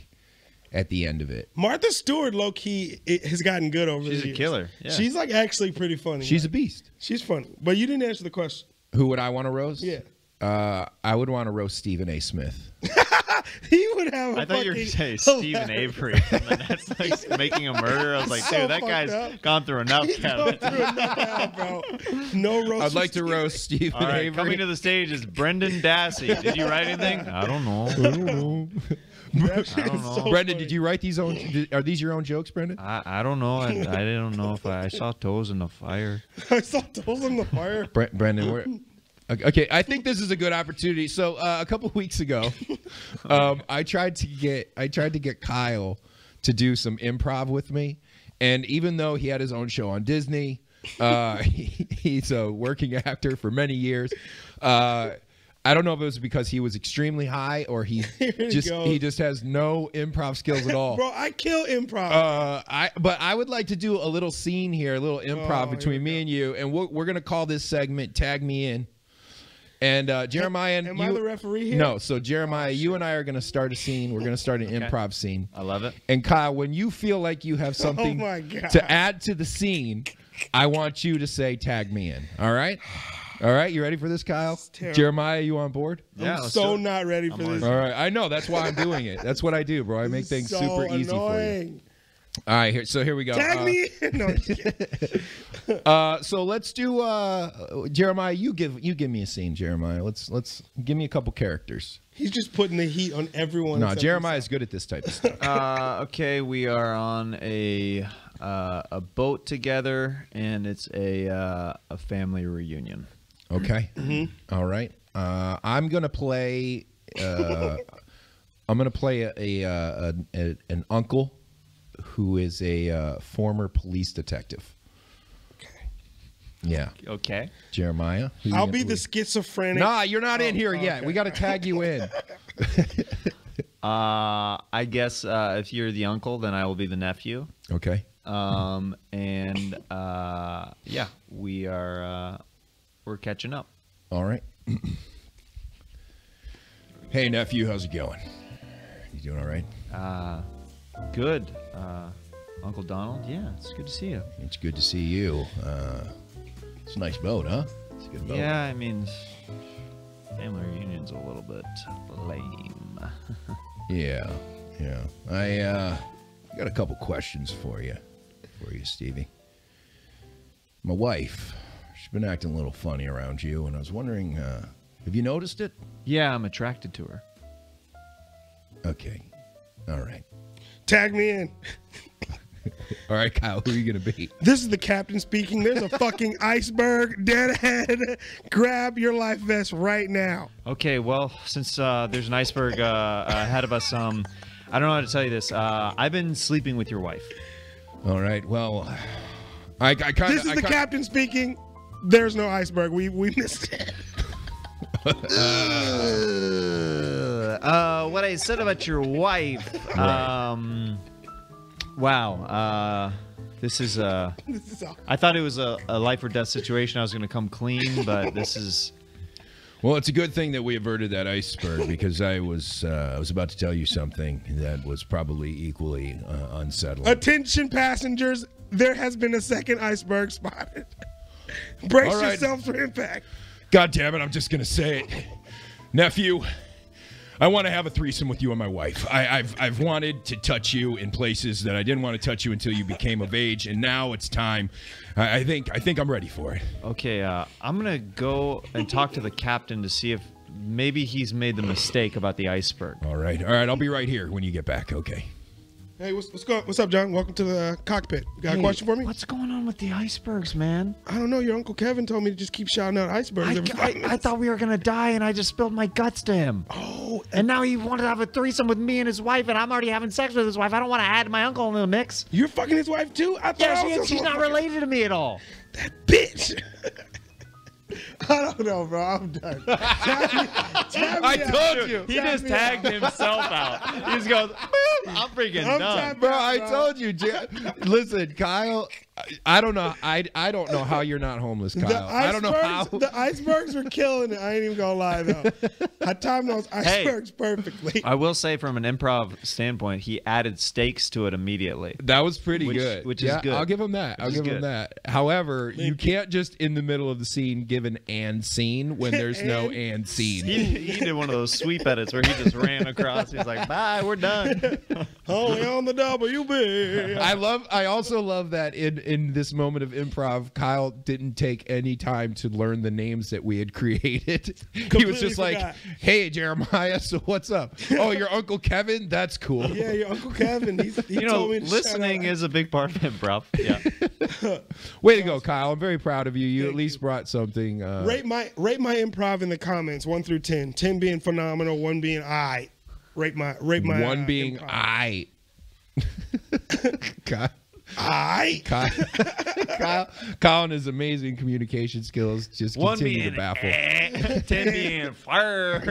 Speaker 1: at the end of it.
Speaker 2: Martha Stewart, low key, has gotten good over the years.
Speaker 3: She's a killer. Yeah.
Speaker 2: She's actually pretty funny.
Speaker 1: She's a beast.
Speaker 2: She's funny, but you didn't answer the question.
Speaker 1: Who would I want to roast?
Speaker 2: Yeah.
Speaker 1: I would want to roast Stephen A. Smith.
Speaker 2: He would have.
Speaker 3: I thought you were going to say Stephen Avery. And that's making a murder. I was like,
Speaker 2: So
Speaker 3: dude, that
Speaker 2: fucked
Speaker 3: guy's
Speaker 2: up.
Speaker 3: gone through enough,
Speaker 2: He's
Speaker 3: Kevin.
Speaker 2: going through enough now, bro. No roast.
Speaker 1: I'd
Speaker 2: for
Speaker 1: like to
Speaker 2: Steve.
Speaker 1: roast Stephen
Speaker 3: All right,
Speaker 1: Avery.
Speaker 3: coming to the stage is Brendan Dassey. Did you write anything? I don't know.
Speaker 2: That shit
Speaker 3: I don't
Speaker 2: is
Speaker 3: know.
Speaker 2: so
Speaker 1: Brendan,
Speaker 2: funny.
Speaker 1: did you write these are these your own jokes, Brendan?
Speaker 3: I don't know. I don't know if I saw toes in the fire.
Speaker 2: I saw toes on the fire.
Speaker 1: Brendan, okay, I think this is a good opportunity. So a couple weeks ago, I tried to get Kyle to do some improv with me, and even though he had his own show on Disney, he's a working actor for many years. I don't know if it was because he was extremely high or he just has no improv skills at all.
Speaker 2: Bro, I kill improv.
Speaker 1: But I would like to do a little scene here, a little improv between me and you, and we're gonna call this segment "Tag Me In." And Jeremiah,
Speaker 2: Am I the referee here?
Speaker 1: No. So Jeremiah, you and I are gonna start a scene. We're gonna start an improv scene.
Speaker 3: I love it.
Speaker 1: And Kyle, when you feel like you have something
Speaker 2: my God.
Speaker 1: to add to the scene, I want you to say "Tag me in." All right. All right, you ready for this, Kyle?
Speaker 2: terrible.
Speaker 1: Jeremiah, you on board?
Speaker 3: Yeah,
Speaker 2: I'm
Speaker 3: let's
Speaker 2: so
Speaker 3: do it.
Speaker 2: not ready for this.
Speaker 1: All right, I know. That's why I'm doing it. That's what I do, bro. I make things
Speaker 2: So
Speaker 1: super easy for you.
Speaker 2: annoying.
Speaker 1: All right, here we go.
Speaker 2: Tag me in. No, I'm just kidding.
Speaker 1: So let's do Jeremiah. You give me a scene, Jeremiah. Let's give me a couple characters.
Speaker 2: He's just putting the heat on everyone.
Speaker 1: No,
Speaker 2: except
Speaker 1: Jeremiah's good at this type of stuff.
Speaker 3: Okay, we are on a boat together, and it's a family reunion.
Speaker 1: Okay. All right. I'm gonna play. I'm gonna play an uncle who is a former police detective.
Speaker 2: Okay.
Speaker 1: Yeah.
Speaker 3: Okay.
Speaker 1: Jeremiah.
Speaker 2: I'll be the schizophrenic.
Speaker 1: Nah, you're not in here yet.
Speaker 2: okay.
Speaker 1: We got to tag you in.
Speaker 3: I guess if you're the uncle, then I will be the nephew.
Speaker 1: Okay.
Speaker 3: And yeah, we're catching up.
Speaker 1: All right. Hey, nephew, how's it going? You doing all right?
Speaker 3: Good. Uncle Donald, yeah, it's good to see you.
Speaker 1: It's good to see you. It's a nice boat, huh? It's a good boat.
Speaker 3: Yeah, I mean, family reunion's a little bit lame.
Speaker 1: Yeah. I got a couple questions for you, Stevie. My wife, she's been acting a little funny around you, and I was wondering, have you noticed it?
Speaker 3: Yeah, I'm attracted to her.
Speaker 1: Okay. All right.
Speaker 2: Tag me in.
Speaker 1: All right, Kyle, who are you going to be?
Speaker 2: This is the captain speaking. There's a fucking iceberg dead ahead. Grab your life vest right now.
Speaker 3: Okay, well, since there's an iceberg ahead of us, I don't know how to tell you this. I've been sleeping with your wife.
Speaker 1: All right, well, I kind of...
Speaker 2: This is the captain speaking. There's no iceberg. We missed it.
Speaker 3: What I said about your wife. Wow. This is I thought it was a life or death situation. I was going to come clean, but this is.
Speaker 1: Well, it's a good thing that we averted that iceberg because I was about to tell you something that was probably equally unsettling.
Speaker 2: Attention, passengers. There has been a second iceberg spotted. Brace
Speaker 1: All right.
Speaker 2: yourselves for impact.
Speaker 1: God damn it, I'm just going to say it. Nephew, I want to have a threesome with you and my wife. I've wanted to touch you in places that I didn't want to touch you until you became of age, and now it's time. I think I'm ready for it.
Speaker 3: Okay, I'm going to go and talk to the captain to see if maybe he's made the mistake about the iceberg.
Speaker 1: All right, I'll be right here when you get back, okay?
Speaker 2: Hey, what's up, John? Welcome to the cockpit. You got a question for me?
Speaker 3: What's going on with the icebergs, man?
Speaker 2: I don't know. Your Uncle Kevin told me to just keep shouting out icebergs. every 5 minutes.
Speaker 3: I thought we were going to die, and I just spilled my guts to him.
Speaker 2: Oh,
Speaker 3: And now he wanted to have a threesome with me and his wife, and I'm already having sex with his wife. I don't want to add my uncle in the mix.
Speaker 2: you're fucking his wife too? I thought I was
Speaker 3: Yeah, she's not related to me at all.
Speaker 2: That bitch. I don't know, bro. I'm done.
Speaker 1: I told you.
Speaker 3: He just tagged himself out. He just goes, boop, I'm freaking
Speaker 2: I'm
Speaker 3: done.
Speaker 2: tapped
Speaker 1: Bro,
Speaker 2: out,
Speaker 1: I
Speaker 2: bro.
Speaker 1: told you. Listen, Kyle, I don't know. I don't know how you're not homeless, Kyle. I don't know how.
Speaker 2: The icebergs were killing it. I ain't even gonna lie though. I timed those icebergs perfectly.
Speaker 3: I will say, from an improv standpoint, he added stakes to it immediately.
Speaker 1: That was pretty good.
Speaker 3: Which is good.
Speaker 1: I'll give him that. I'll give him that. However, you can't just in the middle of the scene give an and scene when there's no and scene.
Speaker 3: He did one of those sweep edits where he just ran across. He's like, bye, we're done.
Speaker 2: Only on the WB.
Speaker 1: I also love that in this moment of improv, Kyle didn't take any time to learn the names that we had created. He was just like,
Speaker 2: forgot.
Speaker 1: hey, Jeremiah, so what's up? Oh, your Uncle Kevin? That's cool.
Speaker 2: Yeah, your Uncle Kevin. He
Speaker 3: You know,
Speaker 2: told me to
Speaker 3: listening
Speaker 2: shout out.
Speaker 3: is a big part of improv. Yeah.
Speaker 1: Way to go, Kyle. I'm very proud of you. You at least brought something.
Speaker 2: Rate my improv in the comments 1 through 10. 10 being phenomenal, 1 being I. Rate my
Speaker 1: one being
Speaker 2: improv.
Speaker 1: I. God.
Speaker 2: I.
Speaker 1: Kyle and his amazing communication skills just
Speaker 3: One
Speaker 1: continue
Speaker 3: being
Speaker 1: to baffle.
Speaker 3: 10 being fire.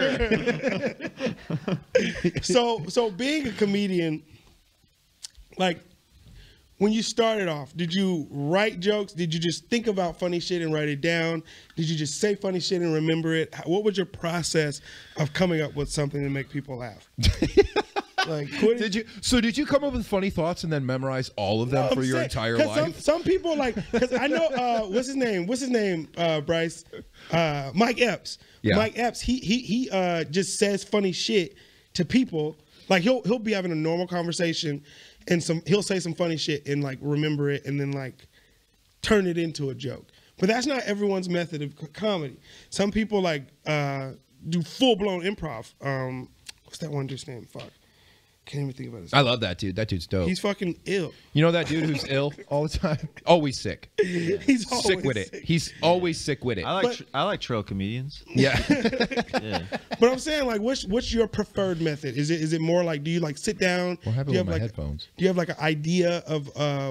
Speaker 2: So being a comedian, like when you started off, did you write jokes? Did you just think about funny shit and write it down? Did you just say funny shit and remember it? What was your process of coming up with something to make people laugh? Like,
Speaker 1: Did you come up with funny thoughts and then memorize all of them for your entire life?
Speaker 2: Some people like, because I know what's his name, Bryce, Mike Epps.
Speaker 1: Yeah.
Speaker 2: Mike Epps. He just says funny shit to people. Like he'll be having a normal conversation, and he'll say some funny shit and like remember it and then like turn it into a joke. But that's not everyone's method of comedy. Some people like do full blown improv. What's that one dude's name? Fuck. Can't even think about his
Speaker 1: I love that dude. That dude's dope.
Speaker 2: He's fucking ill.
Speaker 1: You know that dude who's ill all the time? Always sick.
Speaker 2: He's always
Speaker 1: Sick with it.
Speaker 2: sick.
Speaker 1: He's always sick with it.
Speaker 3: I like trail comedians.
Speaker 1: Yeah.
Speaker 3: Yeah.
Speaker 2: But I'm saying, like, what's your preferred method? Is it more like, do you like sit down?
Speaker 1: What happened
Speaker 2: do you
Speaker 1: with my
Speaker 2: have
Speaker 1: headphones?
Speaker 2: Do you have like an idea of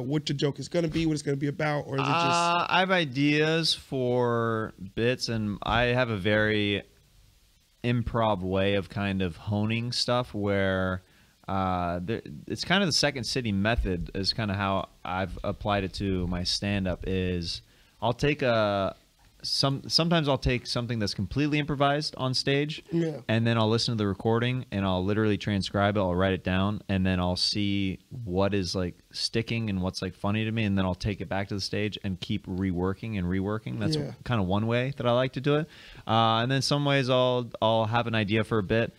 Speaker 2: what your joke is gonna be, what it's gonna be about, or is it just?
Speaker 3: I have ideas for bits, and I have a very improv way of kind of honing stuff where it's kind of the Second City method is kind of how I've applied it to my stand-up. Is I'll take sometimes I'll take something that's completely improvised on stage,
Speaker 2: Yeah.
Speaker 3: and then I'll listen to the recording and I'll literally transcribe it. I'll write it down, and then I'll see what is like sticking and what's like funny to me, and then I'll take it back to the stage and keep reworking and reworking. That's
Speaker 2: Yeah.
Speaker 3: kind of one way that I like to do it. And then some ways I'll have an idea for a bit.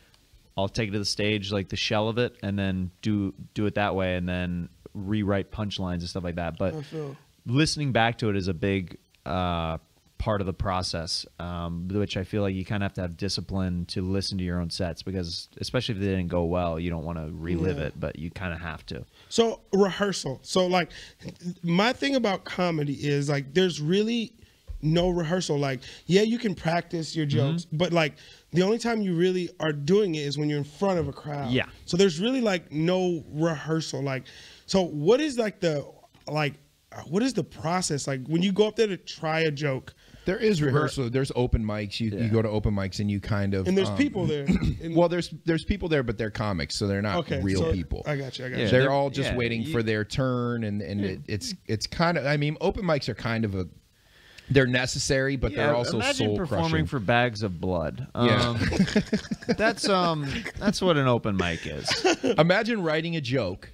Speaker 3: I'll take it to the stage, like the shell of it, and then do it that way, and then rewrite punchlines and stuff like that. But
Speaker 2: I feel.
Speaker 3: listening back to it is a big part of the process, which I feel like you kind of have to have discipline to listen to your own sets, because especially if they didn't go well, you don't want to relive it, but you kind of have to.
Speaker 2: So rehearsal. So like, my thing about comedy is like, there's really no rehearsal. Like, yeah, you can practice your jokes, but like the only time you really are doing it is when you're in front of a crowd.
Speaker 3: Yeah.
Speaker 2: So there's really like no rehearsal. Like, so what is like what is the process like when you go up there to try a joke?
Speaker 1: There is rehearsal. There's open mics. You go to open mics and you kind of
Speaker 2: And there's people there. And,
Speaker 1: well, there's people there, but they're comics, so they're not real
Speaker 2: so
Speaker 1: people.
Speaker 2: I got you.
Speaker 3: Yeah.
Speaker 1: They're all just waiting for their turn, and it's kind of. I mean, open mics are kind of they're necessary, but they're also
Speaker 3: imagine
Speaker 1: soul
Speaker 3: performing
Speaker 1: crushing.
Speaker 3: for Bags of Blood.
Speaker 1: Yeah.
Speaker 3: That's what an open mic is.
Speaker 1: Imagine writing a joke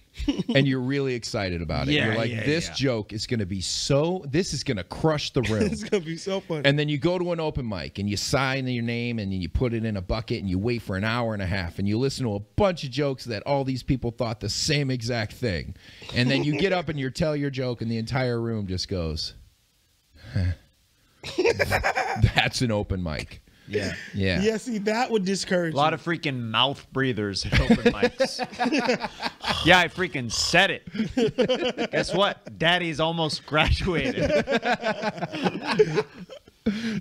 Speaker 1: and you're really excited about it.
Speaker 3: Yeah,
Speaker 1: You're like, this joke is going to be this is going to crush the room.
Speaker 2: It's gonna be so fun.
Speaker 1: And then you go to an open mic and you sign your name and then you put it in a bucket and you wait for an hour and a half and you listen to a bunch of jokes that all these people thought the same exact thing. And then you get up and you tell your joke and the entire room just goes, that's an open mic.
Speaker 3: Yeah.
Speaker 1: Yeah.
Speaker 2: Yeah, see, that would discourage
Speaker 3: A lot
Speaker 2: you.
Speaker 3: of freaking mouth breathers at open mics. Yeah, I freaking said it. Guess what? Daddy's almost graduated.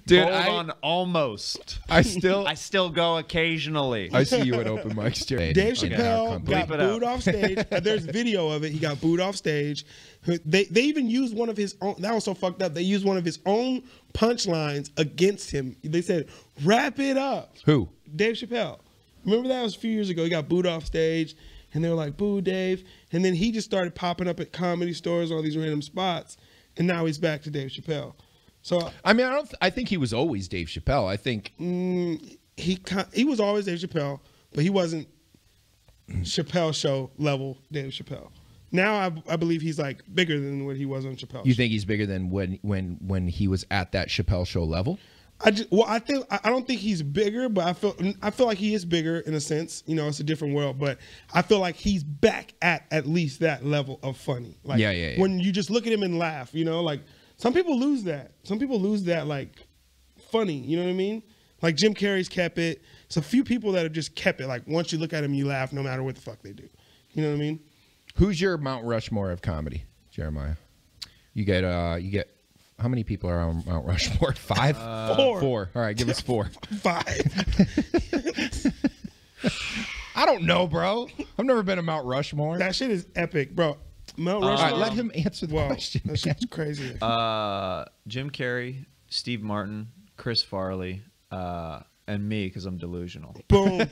Speaker 1: Dude,
Speaker 3: Hold on, almost.
Speaker 1: I still
Speaker 3: go occasionally.
Speaker 1: I see you at open mics, Jerry.
Speaker 2: Dave Chappelle got
Speaker 3: Bleep it out.
Speaker 2: booed off stage. There's video of it. He got booed off stage. They even used one of his own. That was so fucked up. They used one of his own punchlines against him. They said, "Wrap it up."
Speaker 1: Who?
Speaker 2: Dave Chappelle. Remember that was a few years ago. He got booed off stage, and they were like, "Boo, Dave." And then he just started popping up at comedy stores, all these random spots, and now he's back to Dave Chappelle. So
Speaker 1: I mean, I think he was always Dave Chappelle. I think
Speaker 2: he was always Dave Chappelle, but he wasn't Chappelle show level Dave Chappelle. Now I believe he's like bigger than what he was on Chappelle.
Speaker 1: you think he's bigger than when he was at that Chappelle show level?
Speaker 2: I don't think he's bigger, but I feel like he is bigger in a sense. You know, it's a different world, but I feel like he's back at least that level of funny. Like,
Speaker 1: Yeah.
Speaker 2: when you just look at him and laugh, you know, like some people lose that. Some people lose that like funny. You know what I mean? Like Jim Carrey's kept it. It's a few people that have just kept it. Like once you look at him, you laugh no matter what the fuck they do. You know what I mean?
Speaker 1: Who's your Mount Rushmore of comedy, Jeremiah? You get how many people are on Mount Rushmore? 5?
Speaker 2: 4.
Speaker 1: 4. All right, give us 4.
Speaker 2: 5.
Speaker 1: I don't know, bro. I've never been to Mount Rushmore.
Speaker 2: That shit is epic, bro. Mount Rushmore.
Speaker 1: All right, let him answer the question.
Speaker 2: That shit's crazy.
Speaker 3: Jim Carrey, Steve Martin, Chris Farley, and me, because I'm delusional.
Speaker 2: Boom.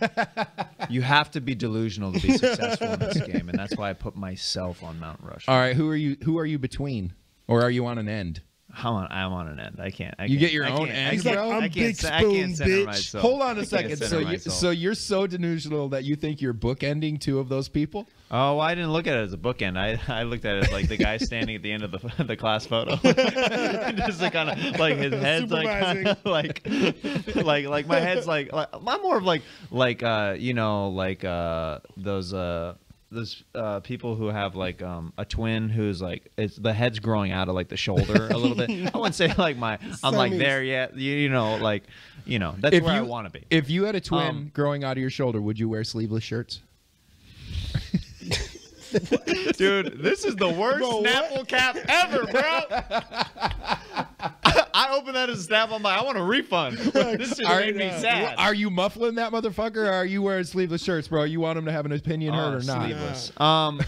Speaker 3: You have to be delusional to be successful in this game, and that's why I put myself on Mount Rushmore.
Speaker 1: All right, who are you between, or are you on an end?
Speaker 3: I'm on an end. I can't.
Speaker 1: You get your own end,
Speaker 2: He's like,
Speaker 1: bro?
Speaker 2: I'm
Speaker 3: I
Speaker 2: Big
Speaker 3: can't
Speaker 2: Spoon,
Speaker 3: center
Speaker 2: bitch.
Speaker 3: myself.
Speaker 1: Hold on a
Speaker 3: I
Speaker 1: second.
Speaker 3: can't
Speaker 1: So
Speaker 3: center myself.
Speaker 1: you're so delusional that you think you're bookending 2 of those people?
Speaker 3: Oh, well, I didn't look at it as a bookend. I looked at it as like the guy standing at the end of the class photo, just like kind of like his head's like kind of like my head's like I'm more of like you know, like those people who have like a twin who's like the head's growing out of like the shoulder a little bit. I wouldn't say like I'm like there yet. You know, that's where I want to be.
Speaker 1: If you had a twin growing out of your shoulder, would you wear sleeveless shirts?
Speaker 3: Dude, this is the worst
Speaker 2: Bro,
Speaker 3: Snapple cap ever, bro. I opened that as a Snapple. I'm like, I want a refund. This shit made me sad.
Speaker 1: Are you muffling that motherfucker, or are you wearing sleeveless shirts, bro? You want him to have an opinion heard or not?
Speaker 3: Sleeveless.
Speaker 2: If I'm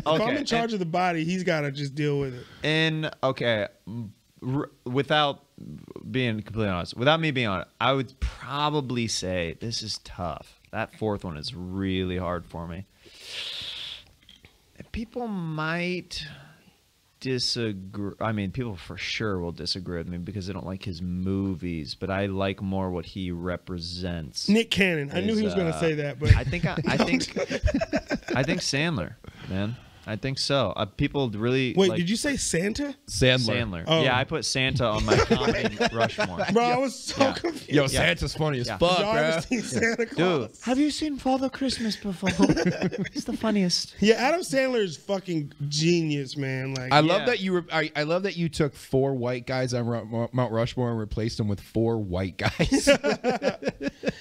Speaker 3: Okay.
Speaker 2: in charge of the body, he's got to just deal with it.
Speaker 3: Without being completely honest, without me being honest, I would probably say this is tough. That fourth one is really hard for me. People might disagree. I mean, people for sure will disagree with me because they don't like his movies, but I like more what he represents.
Speaker 2: Nick Cannon. I knew he was going to say that, but
Speaker 3: I think Sandler, man. I think so. People really
Speaker 2: wait.
Speaker 3: like,
Speaker 2: Did you say Santa?
Speaker 3: Sandler.
Speaker 2: Oh.
Speaker 3: Yeah, I put Santa on my comedy Rushmore.
Speaker 2: Bro, I was so confused.
Speaker 1: Yo, Santa's funny as fuck,
Speaker 2: Y'all
Speaker 1: bro.
Speaker 2: ever seen Santa Claus?
Speaker 3: Dude, have you seen Father Christmas before? He's the funniest.
Speaker 2: Yeah, Adam Sandler is fucking genius, man. Like,
Speaker 1: I love that you were. I love that you took 4 white guys on Mount Rushmore and replaced them with 4 white guys.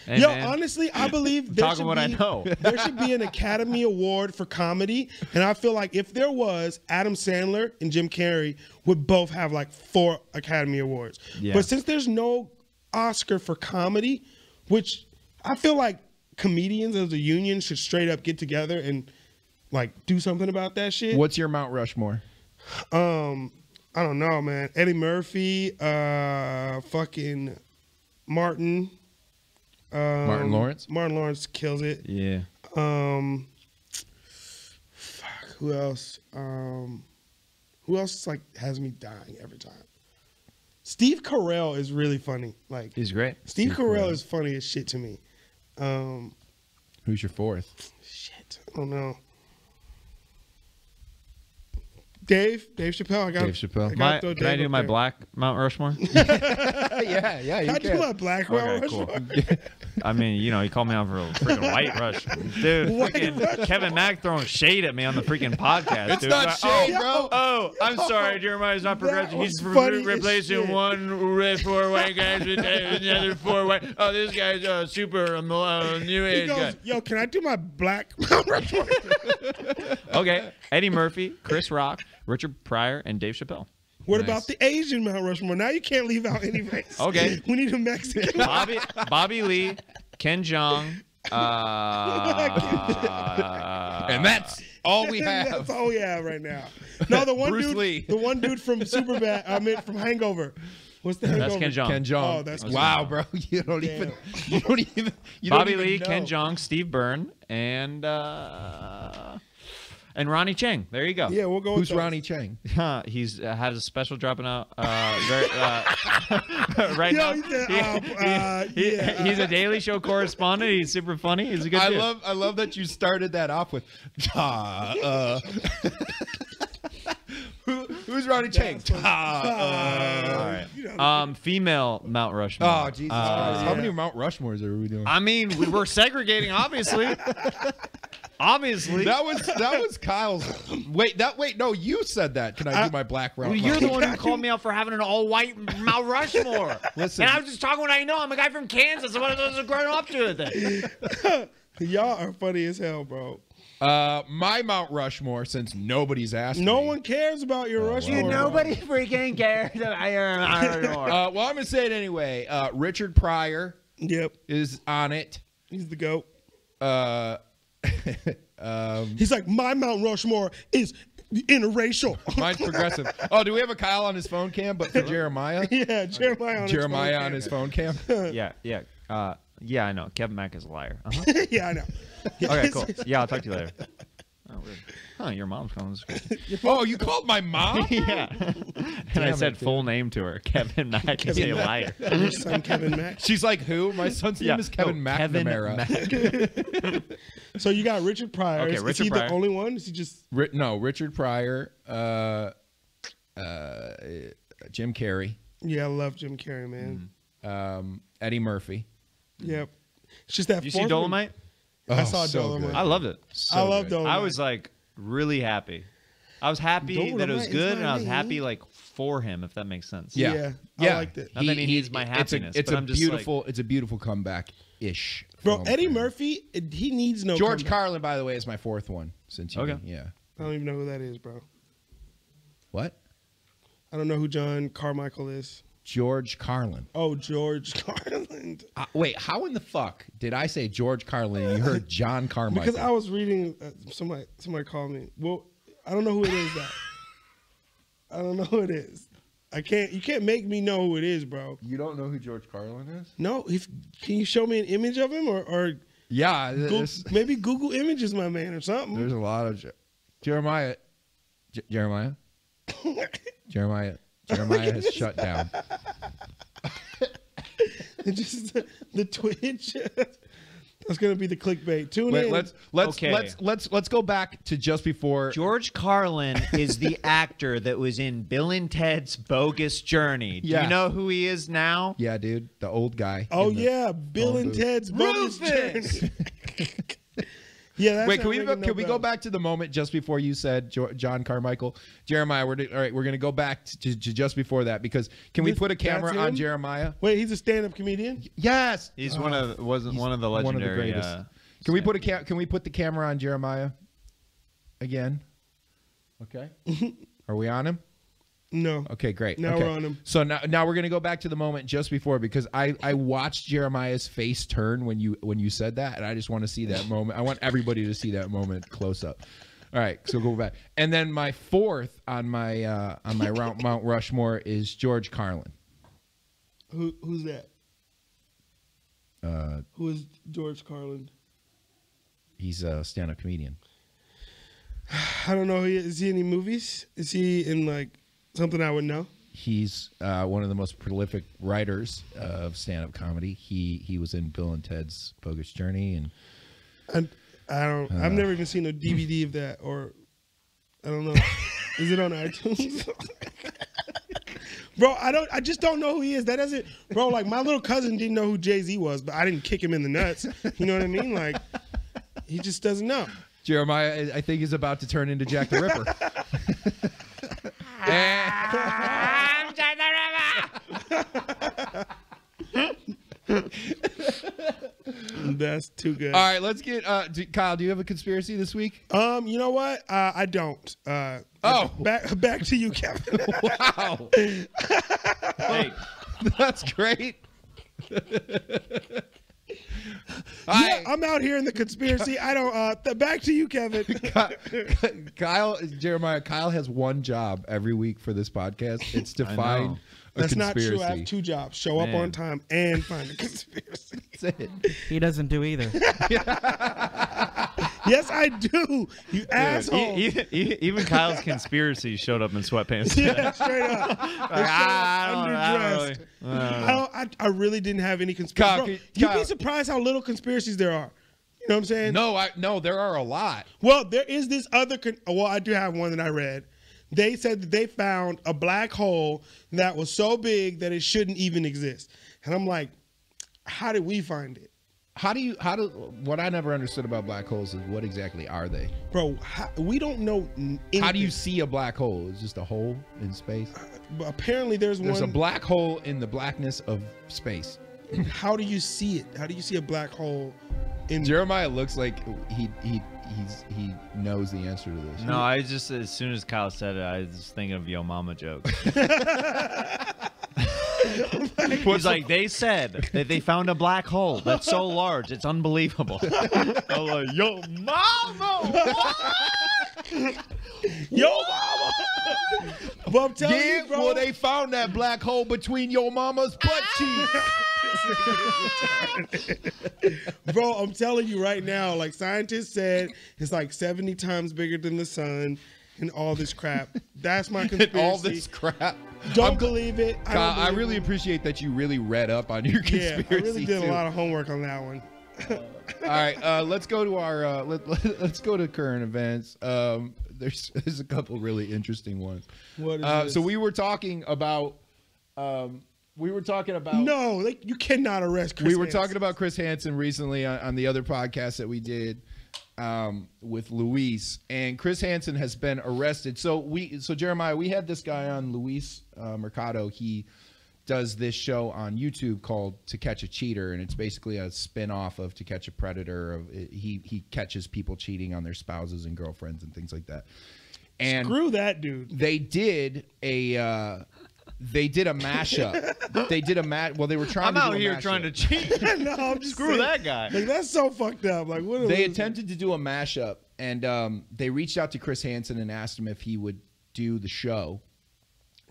Speaker 3: Hey,
Speaker 2: yo,
Speaker 3: man,
Speaker 2: honestly, I believe
Speaker 3: talking what I know.
Speaker 2: there should be an Academy Award for comedy, and I feel like if there was, Adam Sandler and Jim Carrey would both have like 4 Academy Awards.
Speaker 3: Yeah.
Speaker 2: But since there's no Oscar for comedy, which I feel like comedians as a union should straight up get together and like do something about that shit.
Speaker 1: What's your Mount Rushmore?
Speaker 2: I don't know, man. Eddie Murphy, fucking Martin.
Speaker 1: Martin Lawrence?
Speaker 2: Martin Lawrence kills it.
Speaker 3: Yeah.
Speaker 2: Fuck, who else? Who else like has me dying every time? Steve Carell is really funny. Like
Speaker 3: He's great.
Speaker 2: Steve Carell is funny as shit to me.
Speaker 1: Who's your 4th?
Speaker 2: Shit, I don't know. Dave Chappelle.
Speaker 1: Dave Chappelle.
Speaker 3: Can I do my black Mount Rushmore?
Speaker 1: yeah, you
Speaker 2: I do my
Speaker 1: can.
Speaker 2: black
Speaker 3: Okay,
Speaker 2: Mount
Speaker 3: cool.
Speaker 2: Rushmore.
Speaker 3: I mean, you call me out for a freaking white rush. Dude,
Speaker 2: White
Speaker 3: freaking
Speaker 2: Rush.
Speaker 3: Kevin Mack throwing shade at me on the freaking podcast.
Speaker 1: It's
Speaker 3: dude.
Speaker 1: not
Speaker 3: Like,
Speaker 1: shade,
Speaker 3: oh,
Speaker 1: bro.
Speaker 3: Oh, I'm sorry. Jeremiah's not progressing.
Speaker 2: was
Speaker 3: He's
Speaker 2: funny as
Speaker 3: replacing
Speaker 2: shit.
Speaker 3: 1 red 4 white guys with another 4 white. Oh, this guy's super new
Speaker 2: He
Speaker 3: age guy.
Speaker 2: goes, yo, can I do my black Mount Rushmore?
Speaker 3: Okay, Eddie Murphy, Chris Rock, Richard Pryor, and Dave Chappelle.
Speaker 2: What
Speaker 1: Nice.
Speaker 2: about the Asian Mount Rushmore? Now you can't leave out any race.
Speaker 3: Okay.
Speaker 2: We need a Mexican.
Speaker 3: Bobby Lee, Ken Jeong.
Speaker 1: And that's all we have.
Speaker 2: That's all we have right now. No, the one
Speaker 1: Bruce
Speaker 2: dude,
Speaker 1: Lee.
Speaker 2: the one dude from Superbad. I meant from Hangover. What's the Hangover?
Speaker 3: That's Ken Jeong.
Speaker 1: Ken Jeong.
Speaker 2: Oh, that's
Speaker 1: wow, bro. You don't even.
Speaker 3: Bobby
Speaker 1: even
Speaker 3: Lee,
Speaker 1: know.
Speaker 3: Ken Jeong, Steve Byrne, and Ronnie Chang. There you go.
Speaker 2: Yeah, we'll go with
Speaker 1: Who's
Speaker 2: those.
Speaker 1: Ronnie Chang?
Speaker 3: He's has a special dropping out right
Speaker 2: Yo,
Speaker 3: now.
Speaker 2: he said, yeah.
Speaker 3: He's a Daily Show correspondent. He's super funny. He's a good dude.
Speaker 1: I love that you started that off with who's Ronnie Chang?
Speaker 3: All right. Female Mount Rushmore.
Speaker 1: Oh, Jesus Christ. How many Mount Rushmores are we doing?
Speaker 3: I mean, we were segregating, obviously. Obviously.
Speaker 1: That was Kyle's. Wait, no, you said that. Can I do my black round?
Speaker 3: Well, you're the one who called me out for having an all-white Mount Rushmore.
Speaker 1: Listen.
Speaker 3: And I was just talking what I know. I'm a guy from Kansas. What was growing up to it?
Speaker 2: Y'all are funny as hell, bro.
Speaker 1: My Mount Rushmore, since nobody's asked
Speaker 2: No
Speaker 1: me.
Speaker 2: one cares about your Rushmore.
Speaker 3: Nobody freaking cares about your Mount Rushmore.
Speaker 1: Well, I'm gonna say it anyway. Richard Pryor
Speaker 2: Yep,
Speaker 1: is on it.
Speaker 2: he's the GOAT.
Speaker 1: Um,
Speaker 2: He's like, my Mount Rushmore is interracial.
Speaker 1: Mine's progressive. Oh, do we have a Kyle on his phone cam? But for Jeremiah,
Speaker 2: Yeah, Jeremiah on his phone
Speaker 1: on his phone cam.
Speaker 3: Yeah, I know. Kevin Mack is a liar. Uh-huh.
Speaker 2: Yeah, I know.
Speaker 3: Okay, cool. Yeah, I'll talk to you later. Oh, weird. Huh, your mom's calling.
Speaker 1: Oh, you called my mom?
Speaker 3: Yeah. And I said full name to her. Kevin Mack is a liar.
Speaker 2: Your son, Kevin Mack.
Speaker 1: She's like, who? My son's name is Kevin McNamara.
Speaker 2: So you got Richard Pryor.
Speaker 3: Okay,
Speaker 2: is
Speaker 3: Richard
Speaker 2: he
Speaker 3: Pryor.
Speaker 2: the only one? Is he just...
Speaker 1: No, Richard Pryor, Jim Carrey,
Speaker 2: Yeah, I love Jim Carrey, man.
Speaker 1: Eddie Murphy.
Speaker 2: Yep. It's just that
Speaker 3: Did you see
Speaker 2: fourth one.
Speaker 3: Dolomite?
Speaker 2: I saw
Speaker 1: so
Speaker 2: Dolomite.
Speaker 1: good.
Speaker 3: I loved it.
Speaker 1: So
Speaker 2: I love
Speaker 1: good.
Speaker 2: Dolomite.
Speaker 3: I was like really happy. I was happy that it was
Speaker 2: Dolomite is
Speaker 3: good, and I was
Speaker 2: my
Speaker 3: happy
Speaker 2: name.
Speaker 3: like for him, if that makes sense.
Speaker 1: Yeah.
Speaker 2: I liked it.
Speaker 3: Not that he needs my happiness,
Speaker 1: It's
Speaker 3: but
Speaker 1: a
Speaker 3: I'm just
Speaker 1: beautiful. It's a beautiful comeback-ish.
Speaker 2: Bro,
Speaker 1: film
Speaker 2: Eddie
Speaker 1: for him.
Speaker 2: Murphy, he needs no
Speaker 1: George
Speaker 2: comeback.
Speaker 1: Carlin, by the way, is my 4th one. Since you,
Speaker 3: Okay.
Speaker 1: yeah.
Speaker 2: I don't even know who that is, bro.
Speaker 1: What?
Speaker 2: I don't know who John Carmichael is.
Speaker 1: George Carlin.
Speaker 2: Oh, George Carlin.
Speaker 1: Wait, how in the fuck did I say George Carlin and you heard John Carmichael?
Speaker 2: Because I was reading, somebody called me. Well, I don't know who it is, though. I don't know who it is. You can't make me know who it is, bro.
Speaker 1: You don't know who George Carlin is?
Speaker 2: No, can you show me an image of him or
Speaker 1: Yeah.
Speaker 2: maybe Google Images, my man, or something?
Speaker 1: There's a lot of Jeremiah. Jeremiah has shut down.
Speaker 2: Just the Twitch. That's gonna be the clickbait. Tune in.
Speaker 1: Let's go back to just before.
Speaker 3: George Carlin is the actor that was in Bill and Ted's Bogus Journey. Do you know who he is now?
Speaker 1: Yeah, dude, the old guy.
Speaker 2: Oh yeah, Bill and Ted's Bogus Journey. Yeah.
Speaker 1: Wait, can we go back to the moment just before you said John Carmichael? Jeremiah, all right, we're gonna go back to just before that because can we put a camera on Jeremiah?
Speaker 2: Wait, he's a stand-up comedian.
Speaker 1: Yes,
Speaker 3: He's one of the legendary.
Speaker 1: Can we put the camera on Jeremiah again? Okay. Are we on him?
Speaker 2: No.
Speaker 1: Okay, great.
Speaker 2: Now
Speaker 1: okay.
Speaker 2: we're on him.
Speaker 1: So now we're gonna go back to the moment just before because I watched Jeremiah's face turn when you said that, and I just want to see that moment. I want everybody to see that moment close up. All right, so go back. And then my fourth on my Mount Rushmore is George Carlin.
Speaker 2: Who's that? Who is George Carlin?
Speaker 1: He's a stand-up comedian.
Speaker 2: I don't know. Is he in any movies? Is he in like something I would know?
Speaker 1: He's one of the most prolific writers of stand-up comedy. He was in Bill and Ted's Bogus Journey, and
Speaker 2: I've never even seen a DVD of that, or I don't know. Is it on iTunes? Bro, I just don't know who he is. That doesn't, bro. Like my little cousin didn't know who Jay-Z was, but I didn't kick him in the nuts. You know what I mean? Like he just doesn't know.
Speaker 1: Jeremiah, I think, is about to turn into Jack the Ripper.
Speaker 5: I'm Jack the Ripper.
Speaker 2: That's too good.
Speaker 1: All right, let's get Kyle. Do you have a conspiracy this week?
Speaker 2: You know what? I don't. Back to you, Kevin.
Speaker 1: Wow.
Speaker 3: Hey,
Speaker 1: That's great.
Speaker 2: Yeah, I'm out here in the conspiracy. I don't. Back to you, Kevin.
Speaker 1: Kyle has one job every week for this podcast. It's to find a
Speaker 2: That's
Speaker 1: conspiracy.
Speaker 2: not true. I have two jobs: show up on time and find a conspiracy.
Speaker 1: That's it.
Speaker 4: He doesn't do either.
Speaker 2: Yes, I do. You asshole.
Speaker 3: Even Kyle's conspiracy showed up in sweatpants.
Speaker 2: Yeah, straight up. Underdressed. I really didn't have any conspiracies. You'd be surprised how little conspiracies there are. You know what I'm saying?
Speaker 1: No, there are a lot.
Speaker 2: Well, there is this other. Well, I do have one that I read. They said that they found a black hole that was so big that it shouldn't even exist. And I'm like, how did we find it?
Speaker 1: What I never understood about black holes is what exactly are they?
Speaker 2: Bro, we don't know anything.
Speaker 1: How do you see a black hole? It's just a hole in space?
Speaker 2: Apparently there's
Speaker 1: a black hole in the blackness of space.
Speaker 2: How do you see it? How do you see a black hole in
Speaker 1: Jeremiah looks like he knows the answer to this.
Speaker 3: No, I just, as soon as Kyle said it, I was just thinking of Yo Mama jokes. He's like, they said that they found a black hole that's so large, it's unbelievable. I'm like, Yo Mama, what?
Speaker 2: Yo Mama. But I'm telling you, bro.
Speaker 1: Well, they found that black hole between your mama's butt cheeks.
Speaker 2: Bro, I'm telling you right now, like scientists said, it's like 70 times bigger than the sun and all this crap. That's my conspiracy.
Speaker 1: All this crap.
Speaker 2: Don't believe it.
Speaker 1: I really appreciate that you really read up on your conspiracy.
Speaker 2: Yeah, I really did a lot of homework on that one.
Speaker 1: All right, let's go to our let's go to current events. There's a couple really interesting ones.
Speaker 2: What is this?
Speaker 1: So we were talking about
Speaker 2: No, you cannot arrest Chris.
Speaker 1: We were talking about Chris Hansen recently on the other podcast that we did with Luis, and Chris Hansen has been arrested. So Jeremiah, we had this guy on, Luis Mercado. He does this show on YouTube called To Catch a Cheater, and it's basically a spin-off of To Catch a Predator. He catches people cheating on their spouses and girlfriends and things like that. And
Speaker 2: Screw that dude.
Speaker 1: they did a mashup. They did a well, they were trying
Speaker 3: I'm
Speaker 1: to do
Speaker 3: out
Speaker 1: a
Speaker 3: here
Speaker 1: mashup.
Speaker 3: trying to cheat.
Speaker 2: No, I'm just
Speaker 3: Screw
Speaker 2: saying,
Speaker 3: that guy.
Speaker 2: Like that's so fucked up. Like what?
Speaker 1: They attempted to do a mashup, and they reached out to Chris Hansen and asked him if he would do the show.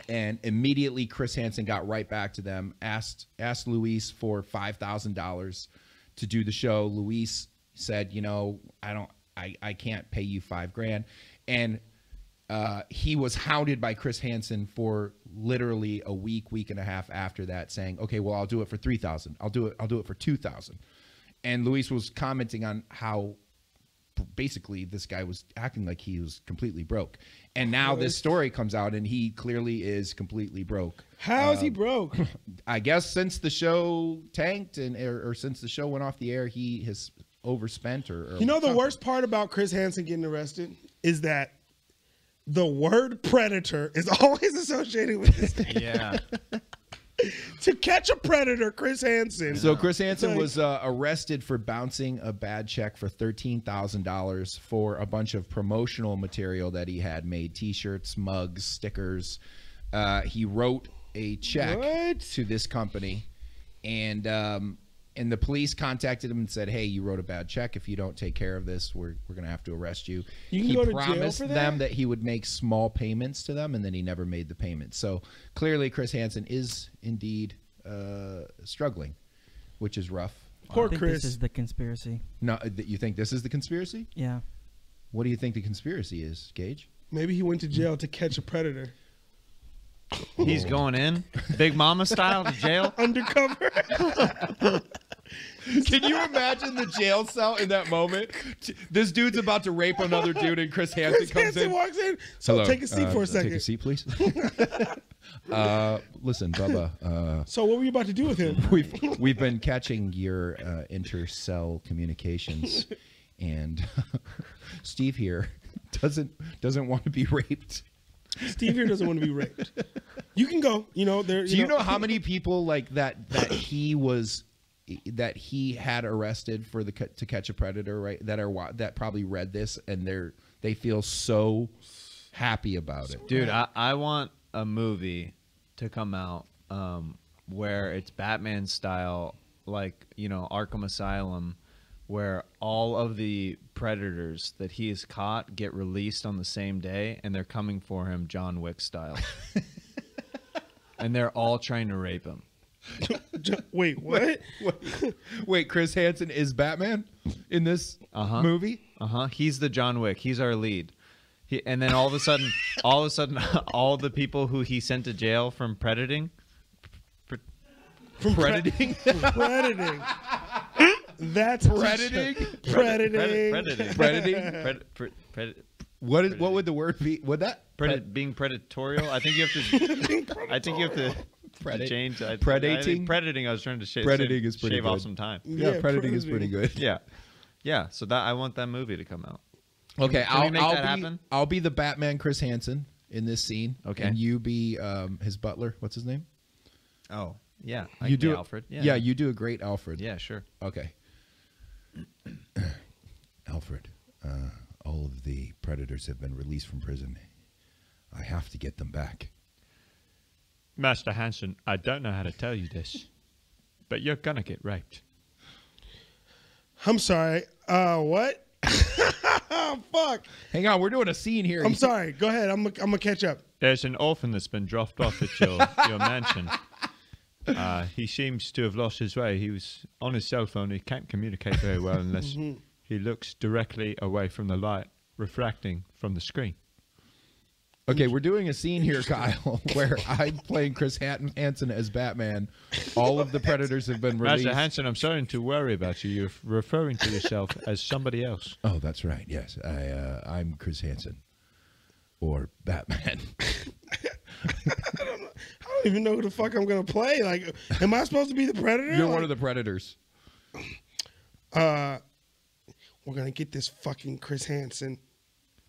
Speaker 1: And immediately Chris Hansen got right back to them, asked Luis for $5,000 to do the show. Luis said, you know, I can't pay you $5,000. And he was hounded by Chris Hansen for literally a week and a half after that, saying, okay, well, I'll do it for $3,000. I'll do it for $2,000. And Luis was commenting on how basically this guy was acting like he was completely broke. And now this story comes out and he clearly is completely broke.
Speaker 2: How is he broke?
Speaker 1: I guess since the show tanked or since the show went off the air, he has overspent or
Speaker 2: You know the
Speaker 1: something.
Speaker 2: worst part about Chris Hansen getting arrested is that the word predator is always associated with this thing.
Speaker 3: Yeah.
Speaker 2: To Catch a Predator, Chris Hansen.
Speaker 1: So Chris Hansen
Speaker 2: Like-
Speaker 1: was arrested for bouncing a bad check for $13,000 for a bunch of promotional material that he had made, T-shirts, mugs, stickers. He wrote a check
Speaker 2: What?
Speaker 1: to this company, and the police contacted him and said, "Hey, you wrote a bad check. If you don't take care of this, we're going to have to arrest you."
Speaker 2: You can
Speaker 1: He
Speaker 2: go to jail
Speaker 1: promised
Speaker 2: for
Speaker 1: them
Speaker 2: that?
Speaker 1: that he would make small payments to them, and then he never made the payments. So clearly, Chris Hansen is indeed struggling, which is rough.
Speaker 2: Poor
Speaker 4: I think
Speaker 2: Chris.
Speaker 4: this is the conspiracy.
Speaker 1: No, you think this is the conspiracy?
Speaker 4: Yeah.
Speaker 1: What do you think the conspiracy is, Gage?
Speaker 2: Maybe he went to jail to catch a predator.
Speaker 3: He's going in, Big Mama style, to jail.
Speaker 2: Undercover.
Speaker 1: Can you imagine the jail cell in that moment? This dude's about to rape another dude, and Chris Hansen
Speaker 2: Chris
Speaker 1: comes
Speaker 2: Hansen
Speaker 1: in.
Speaker 2: walks in. So
Speaker 1: Hello,
Speaker 2: take a seat for a second.
Speaker 1: Take a seat, please. Listen, Bubba.
Speaker 2: So what were you about to do with him?
Speaker 1: We've been catching your intercell communications, and Steve here doesn't want to be raped.
Speaker 2: Steve here doesn't want to be raped. You can go. You know there.
Speaker 1: Do you know how many people like that he had arrested for the To Catch a Predator, right? That probably read this and they feel so happy about it.
Speaker 3: Dude, I want a movie to come out where it's Batman style, like, you know, Arkham Asylum, where all of the predators that he has caught get released on the same day, and they're coming for him John Wick style. And they're all trying to rape him.
Speaker 2: Wait, what?
Speaker 1: Wait, Chris Hansen is Batman in this movie?
Speaker 3: He's the John Wick. He's our lead. And then all of a sudden, all the people who he sent to jail from predating.
Speaker 1: Predating?
Speaker 2: Predating. That's
Speaker 1: Predating?
Speaker 2: Predating.
Speaker 1: Predating? What would the word be? Would that?
Speaker 3: Being predatorial. I think you have to. I think you have to change.
Speaker 1: Predating?
Speaker 3: I think predating. I was trying to
Speaker 1: Predating is pretty
Speaker 3: shave
Speaker 1: good.
Speaker 3: off some time.
Speaker 1: Yeah, predating is pretty good.
Speaker 3: Yeah. So that I want that movie to come out.
Speaker 1: Okay,
Speaker 3: Can we make that happen?
Speaker 1: I'll be the Batman Chris Hansen in this scene.
Speaker 3: Okay.
Speaker 1: And you be his butler. What's his name?
Speaker 3: Oh, yeah.
Speaker 1: You do
Speaker 3: Alfred.
Speaker 1: Yeah, you do a great Alfred.
Speaker 3: Yeah, sure.
Speaker 1: Okay. Alfred, all of the predators have been released from prison. I have to get them back.
Speaker 6: Master Hansen, I don't know how to tell you this, but you're gonna get raped.
Speaker 2: I'm sorry. What? Fuck.
Speaker 1: Hang on, we're doing a scene here.
Speaker 2: I'm sorry. Go ahead. I'm gonna catch up.
Speaker 6: There's an orphan that's been dropped off at your mansion. He seems to have lost his way. He was on his cell phone. He can't communicate very well unless he looks directly away from the light, refracting from the screen.
Speaker 1: Okay, we're doing a scene here, Kyle, where I'm playing Chris Hansen as Batman. All of the predators have been released.
Speaker 6: Master Hansen, I'm starting to worry about you. You're referring to yourself as somebody else.
Speaker 1: Oh, that's right. Yes, I'm Chris Hansen, or Batman.
Speaker 2: I don't even know who the fuck I'm gonna play. Like, am I supposed to be the predator?
Speaker 1: You're one of the predators.
Speaker 2: We're gonna get this fucking Chris Hansen.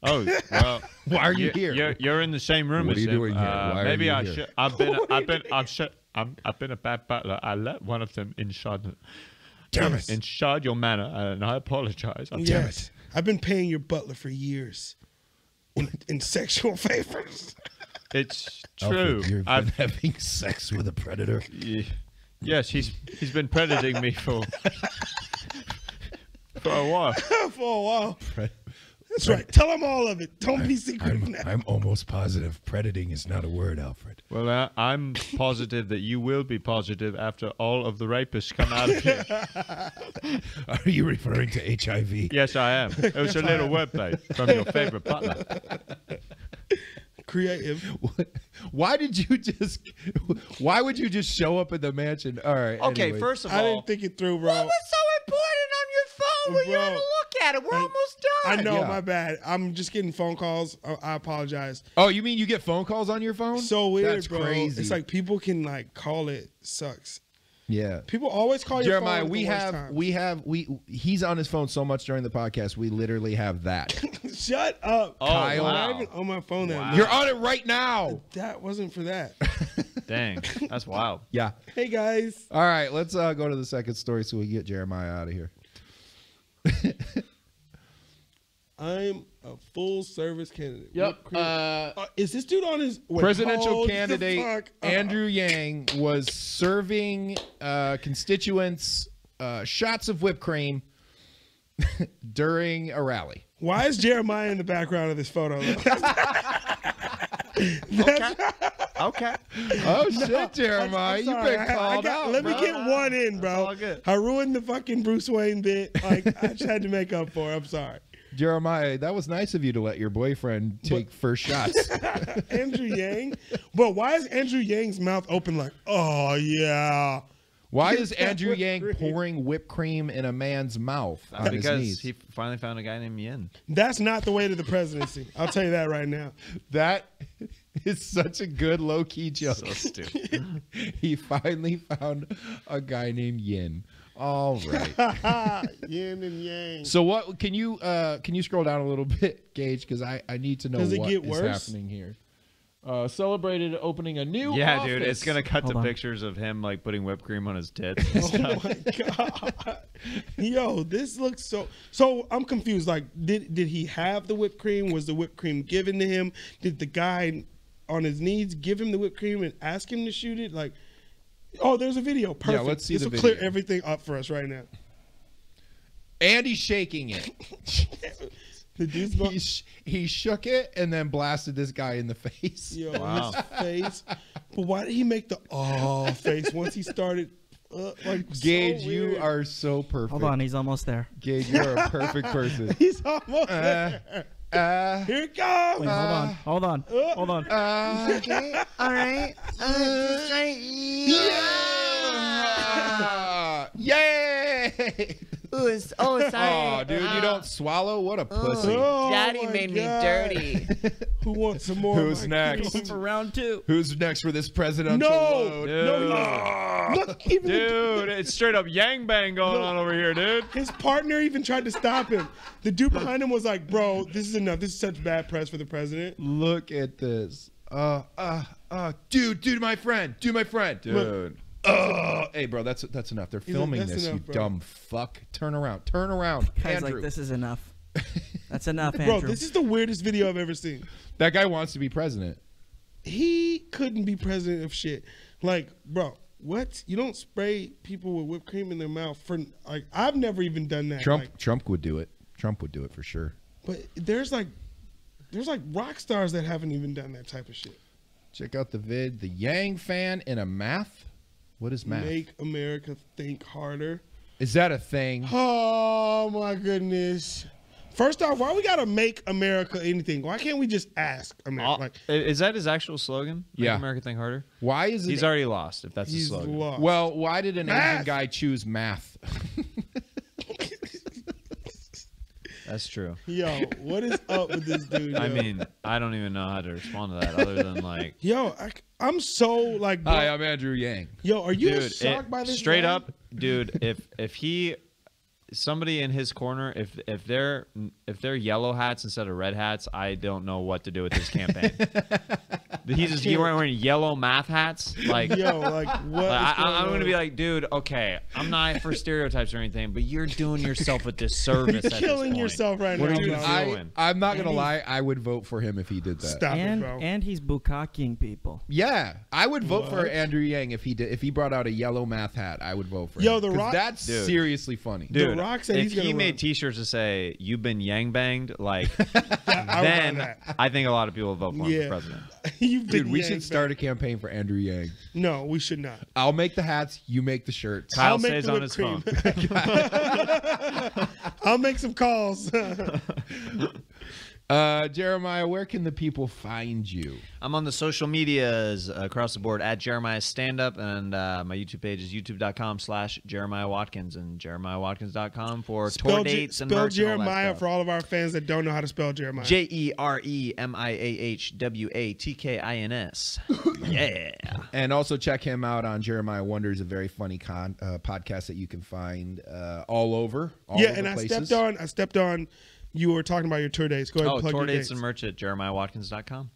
Speaker 6: Oh, well,
Speaker 1: Why are you here?
Speaker 6: You're in the same room
Speaker 1: What
Speaker 6: as
Speaker 1: are you
Speaker 6: him.
Speaker 1: doing here? Why are
Speaker 6: Maybe
Speaker 1: you
Speaker 6: I
Speaker 1: here?
Speaker 6: should. I've I've been a bad butler. I let one of them inside.
Speaker 2: Damn it.
Speaker 6: Inside your manor, and I apologize.
Speaker 2: Yes. I've been paying your butler for years in sexual favors.
Speaker 6: It's
Speaker 1: Alfred,
Speaker 6: true.
Speaker 1: you've been having sex with a predator.
Speaker 6: Yes, he's been predating me for a while.
Speaker 2: For a while. That's right. Tell him all of it. Don't be secretive now.
Speaker 1: I'm almost positive predating is not a word, Alfred.
Speaker 6: Well, I'm positive that you will be positive after all of the rapists come out of here.
Speaker 1: Are you referring to HIV?
Speaker 6: Yes, I am. It was a little wordplay from your favorite butler.
Speaker 2: Creative.
Speaker 1: Why would you just show up at the mansion? All right.
Speaker 3: Okay,
Speaker 1: anyway.
Speaker 3: first of
Speaker 2: I
Speaker 3: all,
Speaker 2: didn't think it through, bro.
Speaker 5: What was so important on your phone when you're
Speaker 2: Bro.
Speaker 5: gonna look at it? We're almost done.
Speaker 2: I know,
Speaker 1: Yeah.
Speaker 2: my bad. I'm just getting phone calls. I apologize.
Speaker 1: Oh, you mean you get phone calls on your phone?
Speaker 2: So weird,
Speaker 1: That's
Speaker 2: bro.
Speaker 1: crazy.
Speaker 2: It's like people can like call it. Sucks.
Speaker 1: Yeah.
Speaker 2: People always call your
Speaker 1: Jeremiah,
Speaker 2: phone.
Speaker 1: he's on his phone so much during the podcast. We literally have that.
Speaker 2: Shut up.
Speaker 3: Oh,
Speaker 1: Kyle.
Speaker 2: I'm
Speaker 3: wow.
Speaker 2: not even on my phone that much.
Speaker 1: You're on it right now.
Speaker 2: That wasn't for that.
Speaker 3: dang, that's wild.
Speaker 1: Yeah.
Speaker 2: Hey guys.
Speaker 1: All right, let's go to the second story so we get Jeremiah out of here.
Speaker 2: I'm a full service candidate.
Speaker 1: Yep.
Speaker 2: Is this dude on his
Speaker 1: Presidential
Speaker 2: hold the
Speaker 1: candidate
Speaker 2: fuck up.
Speaker 1: Andrew Yang was serving constituents shots of whipped cream during a rally.
Speaker 2: Why is Jeremiah in the background of this photo?
Speaker 3: Okay.
Speaker 1: Oh shit, Jeremiah,
Speaker 2: I'm
Speaker 1: you've
Speaker 2: sorry.
Speaker 1: been called out.
Speaker 2: Let me
Speaker 1: bro.
Speaker 2: get one in, bro.
Speaker 3: all good.
Speaker 2: I ruined the fucking Bruce Wayne bit. Like I just had to make up for it. I'm sorry.
Speaker 1: Jeremiah, that was nice of you to let your boyfriend take first shots.
Speaker 2: Andrew Yang. But why is Andrew Yang's mouth open like, oh yeah?
Speaker 1: Why
Speaker 2: Get
Speaker 1: is
Speaker 2: that
Speaker 1: Andrew
Speaker 2: whipped
Speaker 1: Yang
Speaker 2: cream.
Speaker 1: pouring whipped cream in a man's mouth on his
Speaker 3: Because
Speaker 1: knees?
Speaker 3: he finally found a guy named Yin.
Speaker 2: That's not the way to the presidency. I'll tell you that right now.
Speaker 1: That is such a good low-key joke.
Speaker 3: So stupid.
Speaker 1: He finally found a guy named Yin. All right.
Speaker 2: Yin and Yang.
Speaker 1: So what can you scroll down a little bit, Gage, because I need to know
Speaker 2: Does it
Speaker 1: what
Speaker 2: get
Speaker 1: is
Speaker 2: worse?
Speaker 1: happening here. Celebrated opening a new
Speaker 3: Yeah,
Speaker 1: office.
Speaker 3: dude, it's gonna cut
Speaker 4: Hold
Speaker 3: to
Speaker 4: on.
Speaker 3: pictures of him like putting whipped cream on his tits. And
Speaker 2: Oh
Speaker 3: stuff.
Speaker 2: my god. Yo, this looks so I'm confused. Like, did he have the whipped cream? Was the whipped cream given to him? Did the guy on his knees give him the whipped cream and ask him to shoot it? Like, oh, there's a video. Perfect.
Speaker 1: let's see
Speaker 2: this
Speaker 1: the
Speaker 2: will clear
Speaker 1: video.
Speaker 2: everything up for us right now.
Speaker 1: And he's shaking it.
Speaker 2: The dude's going,
Speaker 1: he shook it and then blasted this guy in the face.
Speaker 2: yo,
Speaker 3: Wow.
Speaker 2: his face. But why did he make the face once he started? Like,
Speaker 1: Gage,
Speaker 2: so
Speaker 1: you
Speaker 2: weird.
Speaker 1: are so perfect.
Speaker 4: Hold on, he's almost there.
Speaker 1: Gage, you're a perfect person.
Speaker 2: He's almost there. Here it comes.
Speaker 4: Wait, hold on. Hold on.
Speaker 5: Okay. All right.
Speaker 1: Yay!
Speaker 5: Ooh, sorry.
Speaker 1: Oh, dude, you don't swallow? What a pussy.
Speaker 2: Oh,
Speaker 5: Daddy
Speaker 2: my
Speaker 5: made
Speaker 2: God.
Speaker 5: me dirty.
Speaker 2: Who wants some more?
Speaker 1: Who's
Speaker 2: of my
Speaker 1: next?
Speaker 2: cream?
Speaker 4: For round two.
Speaker 1: Who's next for this presidential
Speaker 2: No,
Speaker 1: load?
Speaker 2: no, look, even
Speaker 3: Dude, it's straight up yang bang going on over here, dude.
Speaker 2: his partner even tried to stop him. The dude behind him was like, "Bro, this is enough. This is such bad press for the president."
Speaker 1: Look at this. Dude, my friend.
Speaker 3: Dude.
Speaker 1: Hey, bro, that's enough. They're
Speaker 2: He's like,
Speaker 1: filming
Speaker 2: "That's
Speaker 1: this,
Speaker 2: enough,
Speaker 1: you
Speaker 2: bro."
Speaker 1: dumb fuck. Turn around.
Speaker 4: Guys,
Speaker 1: Andrew.
Speaker 4: like, this is enough. That's enough,
Speaker 2: Bro,
Speaker 4: Andrew.
Speaker 2: this is the weirdest video I've ever seen.
Speaker 1: That guy wants to be president.
Speaker 2: He couldn't be president of shit. Like, bro, what? You don't spray people with whipped cream in their mouth for like? I've never even done that. Like,
Speaker 1: Trump would do it. Trump would do it for sure.
Speaker 2: but there's like rock stars that haven't even done that type of shit.
Speaker 1: Check out the vid. The Yang fan in a math. What is math?
Speaker 2: Make America think harder.
Speaker 1: Is that a thing?
Speaker 2: Oh my goodness. First off, why we gotta make America anything? Why can't we just ask America? Like,
Speaker 3: Is that his actual slogan? Make
Speaker 1: Yeah.
Speaker 3: America think harder.
Speaker 1: Why is it?
Speaker 3: He's already lost. If that's his
Speaker 2: he's
Speaker 3: slogan.
Speaker 2: lost.
Speaker 1: Well, why did an
Speaker 2: Math.
Speaker 1: Asian guy choose math?
Speaker 3: That's true.
Speaker 2: Yo, what is up with this dude?
Speaker 3: I
Speaker 2: yo?
Speaker 3: mean, I don't even know how to respond to that other than like,
Speaker 2: yo, I'm so like, bro,
Speaker 1: Hi, I'm Andrew Yang.
Speaker 2: yo, are you
Speaker 3: dude,
Speaker 2: shocked by this?
Speaker 3: straight
Speaker 2: man?
Speaker 3: up, dude. If he somebody in his corner, if they're yellow hats instead of red hats, I don't know what to do with this campaign. He's wearing yellow math hats. Like,
Speaker 2: Yo, like what?
Speaker 3: I'm gonna be like, dude, okay, I'm not for stereotypes or anything, but you're doing yourself a disservice.
Speaker 2: You're killing yourself right now.
Speaker 3: What are you
Speaker 2: bro.
Speaker 3: doing?
Speaker 1: I'm not gonna lie. I would vote for him if he did that.
Speaker 2: Stop it, bro.
Speaker 4: And he's bukakiing people.
Speaker 1: Yeah, I would vote for
Speaker 2: What?
Speaker 1: Andrew Yang if he brought out a yellow math hat. I would vote for him.
Speaker 2: Yo, The
Speaker 1: 'Cause
Speaker 2: Rock-
Speaker 1: that's
Speaker 3: Dude.
Speaker 1: seriously funny.
Speaker 3: Dude,
Speaker 2: Rock said
Speaker 3: if
Speaker 2: he's gonna
Speaker 3: he
Speaker 2: run.
Speaker 3: made T-shirts to say "You've been yang banged," like,
Speaker 2: I would buy
Speaker 3: then
Speaker 2: that.
Speaker 3: I think a lot of people will vote for him
Speaker 2: Yeah.
Speaker 3: for president.
Speaker 2: You've
Speaker 1: Dude,
Speaker 2: been
Speaker 1: we
Speaker 2: yanked
Speaker 1: should start a
Speaker 2: back.
Speaker 1: campaign for Andrew Yang.
Speaker 2: No, we should not.
Speaker 1: I'll make the hats. You make the shirts.
Speaker 3: Kyle
Speaker 2: I'll make
Speaker 3: stays
Speaker 2: the
Speaker 3: on
Speaker 2: whipped
Speaker 3: his phone.
Speaker 2: cream. I'll make some calls.
Speaker 1: Jeremiah, where can the people find you?
Speaker 3: I'm on the social medias across the board at Jeremiah Stand Up, and my YouTube page is youtube.com/Jeremiah Watkins and JeremiahWatkins.com for tour dates and
Speaker 2: spell
Speaker 3: merch and all that
Speaker 2: Jeremiah
Speaker 3: stuff.
Speaker 2: for all of our fans that don't know how to spell Jeremiah.
Speaker 3: JeremiahWatkins. Yeah.
Speaker 1: And also check him out on Jeremiah Wonders, a very funny podcast that you can find all over. All
Speaker 2: Yeah,
Speaker 1: over
Speaker 2: and I
Speaker 1: places.
Speaker 2: stepped on. You were talking about your tour dates. Go ahead and plug
Speaker 3: Tour
Speaker 2: your
Speaker 3: dates
Speaker 2: dates.
Speaker 3: and merch at JeremiahWatkins.com.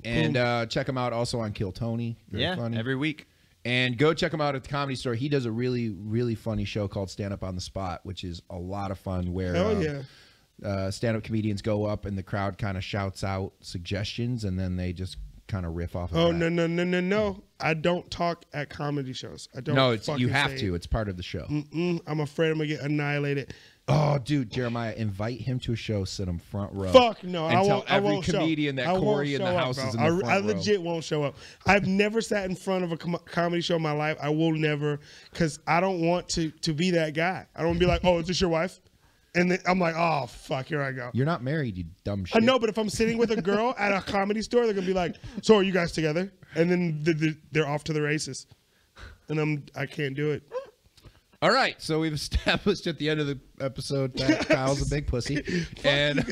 Speaker 1: And check him out also on Kill Tony. Very
Speaker 3: Yeah,
Speaker 1: funny.
Speaker 3: every week.
Speaker 1: And go check him out at the Comedy Store. He does a really, really funny show called Stand Up on the Spot, which is a lot of fun. Where
Speaker 2: Hell yeah.
Speaker 1: stand-up comedians go up and the crowd kind of shouts out suggestions, and then they just kind of riff off of
Speaker 2: Oh
Speaker 1: that.
Speaker 2: no! I don't talk at comedy shows. I don't.
Speaker 1: No, it's you
Speaker 2: fucking
Speaker 1: have
Speaker 2: say
Speaker 1: to.
Speaker 2: it.
Speaker 1: It's part of the show.
Speaker 2: I'm afraid I'm gonna get annihilated.
Speaker 1: Oh, dude, Jeremiah, invite him to a show, sit him front row.
Speaker 2: Fuck no!
Speaker 1: And
Speaker 2: I
Speaker 1: tell
Speaker 2: won't. I
Speaker 1: every
Speaker 2: won't
Speaker 1: comedian
Speaker 2: show.
Speaker 1: that
Speaker 2: I won't
Speaker 1: Corey in the
Speaker 2: show up,
Speaker 1: house
Speaker 2: bro.
Speaker 1: is in the front
Speaker 2: I
Speaker 1: row.
Speaker 2: legit won't show up. I've never sat in front of a comedy show in my life. I will never, because I don't want to be that guy. I don't want to be like, oh, is this your wife? And then I'm like, oh fuck, here I go.
Speaker 1: You're not married, you dumb shit.
Speaker 2: I know, but if I'm sitting with a girl at a comedy store, they're gonna be like, "So are you guys together?" And then they're off to the races, and I can't do it.
Speaker 1: All right, so we've established at the end of the episode that Kyle's a big pussy. And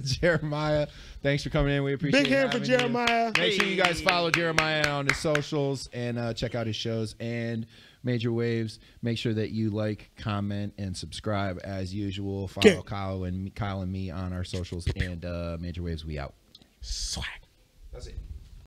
Speaker 1: Jeremiah, thanks for coming in. We appreciate it.
Speaker 2: Big hand for
Speaker 1: having you.
Speaker 2: Jeremiah.
Speaker 1: Make sure you guys follow Jeremiah on his socials and check out his shows and Major Waves. Make sure that you like, comment, and subscribe as usual. Follow Kyle and me on our socials, and Major Waves, we out.
Speaker 2: Swag.
Speaker 1: That's it.